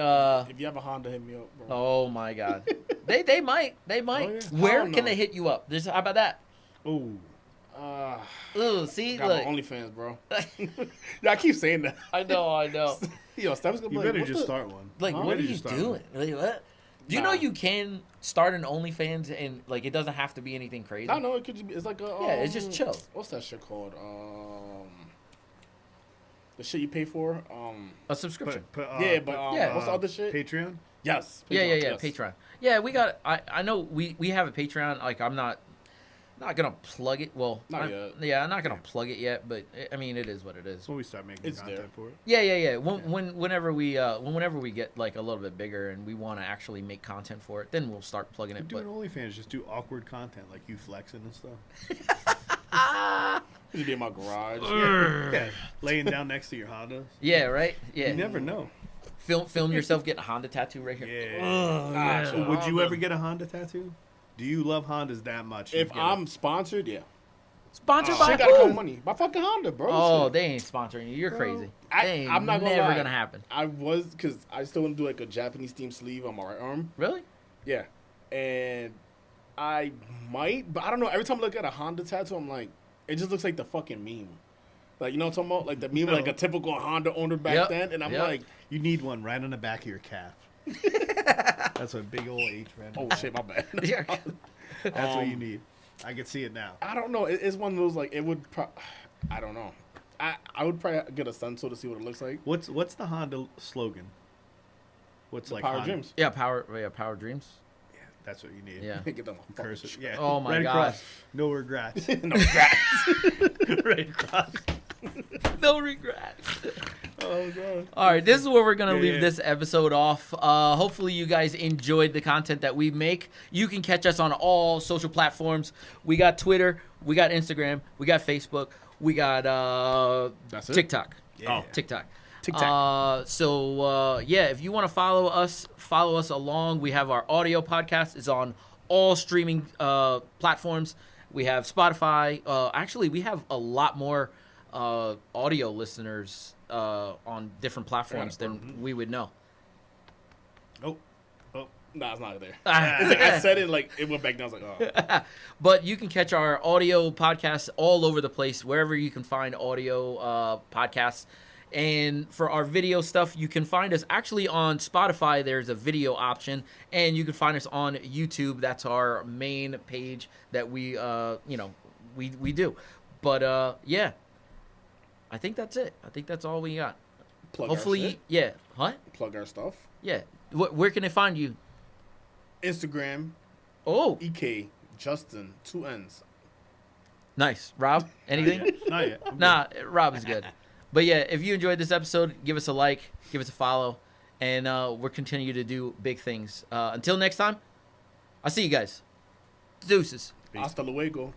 If you have a Honda, hit me up, bro. oh my God, they might. Oh, yeah. Where I don't can know. they hit you up? How about that? Oh, Ooh, see, got look. my OnlyFans, bro. Yeah, I keep saying that. I know. Yo, Steph's gonna be you like, better what just the- start one. Like, You what are better you just start doing? one. Like, what? Do you know you can start an OnlyFans and like it doesn't have to be anything crazy? I know it could just be. It's like a. Yeah, it's just chill. What's that shit called? The shit you pay for. A subscription. Yeah, but what's the other shit? Patreon? Yes. Yeah, yes. Patreon. Yeah, we got. I know we have a Patreon. Like I'm not gonna plug it. Well, Not yet. Yeah, I'm not gonna plug it yet. But I mean, it is what it is. When we start making It's content there. for it. Yeah. Whenever we get like a little bit bigger and we want to actually make content for it, then we'll start plugging it. Do But an OnlyFans. Just do awkward content like you flexing and stuff. It'd be in my garage. Yeah, laying down next to your Honda. yeah, right. Yeah. You never know. Film yourself getting a Honda tattoo right here. Yeah. yeah. So would you ever get a Honda tattoo? Do you love Hondas that much? If you'd get I'm sponsored, yeah. Sponsored by Shit gotta who? come money. My fucking Honda, bro. Oh, Shit. they ain't sponsoring you. You're crazy. They ain't I'm not gonna never lie. gonna happen. I was, because I still want to do like a Japanese themed sleeve on my right arm. Really? Yeah. And I might, but I don't know. Every time I look at a Honda tattoo, I'm like, it just looks like the fucking meme. Like, you know what I'm talking about? Like the meme, like a typical Honda owner back Yep. then. And I'm Yep. like, You need one right on the back of your calf. That's a big old H right on oh the shit, my bad. Yeah. That's what you need. I can see it now. I don't know. It's one of those, like, it would, I don't know. I would probably get a stencil to see what it looks like. What's the Honda slogan? What's like Power Honda? Dreams. Yeah, power dreams. Yeah, that's what you need. Yeah. Get them a fucking Cursive. Yeah. Oh my right gosh. across. No regrets. no grass. Right across. No regrets. Oh god. All right, this is where we're gonna Yeah, leave yeah. this episode off. Hopefully, you guys enjoyed the content that we make. You can catch us on all social platforms. We got Twitter, we got Instagram, we got Facebook, we got That's it? TikTok. Yeah. TikTok. TikTok. Yeah, if you want to follow us along. We have our audio podcast. It's on all streaming platforms. We have Spotify. Actually, we have a lot more audio listeners on different platforms than we would know. Oh. Nah, it's not there. It's like I said it, like, it went back down. I was like, oh. But you can catch our audio podcasts all over the place, wherever you can find audio podcasts. And for our video stuff, you can find us actually on Spotify. There's a video option, and you can find us on YouTube. That's our main page that we do. But yeah, I think that's it. I think that's all we got. Plug our Hopefully, shit. yeah. What? Plug our stuff. Yeah. Where can they find you? Instagram, Oh, EK Justin, 2 N's. nice. Rob, anything? Not yet. I'm Nah, Rob is good. But yeah, if you enjoyed this episode, give us a like, give us a follow, and we'll continue to do big things. Until next time, I'll see you guys. Deuces. Hasta luego.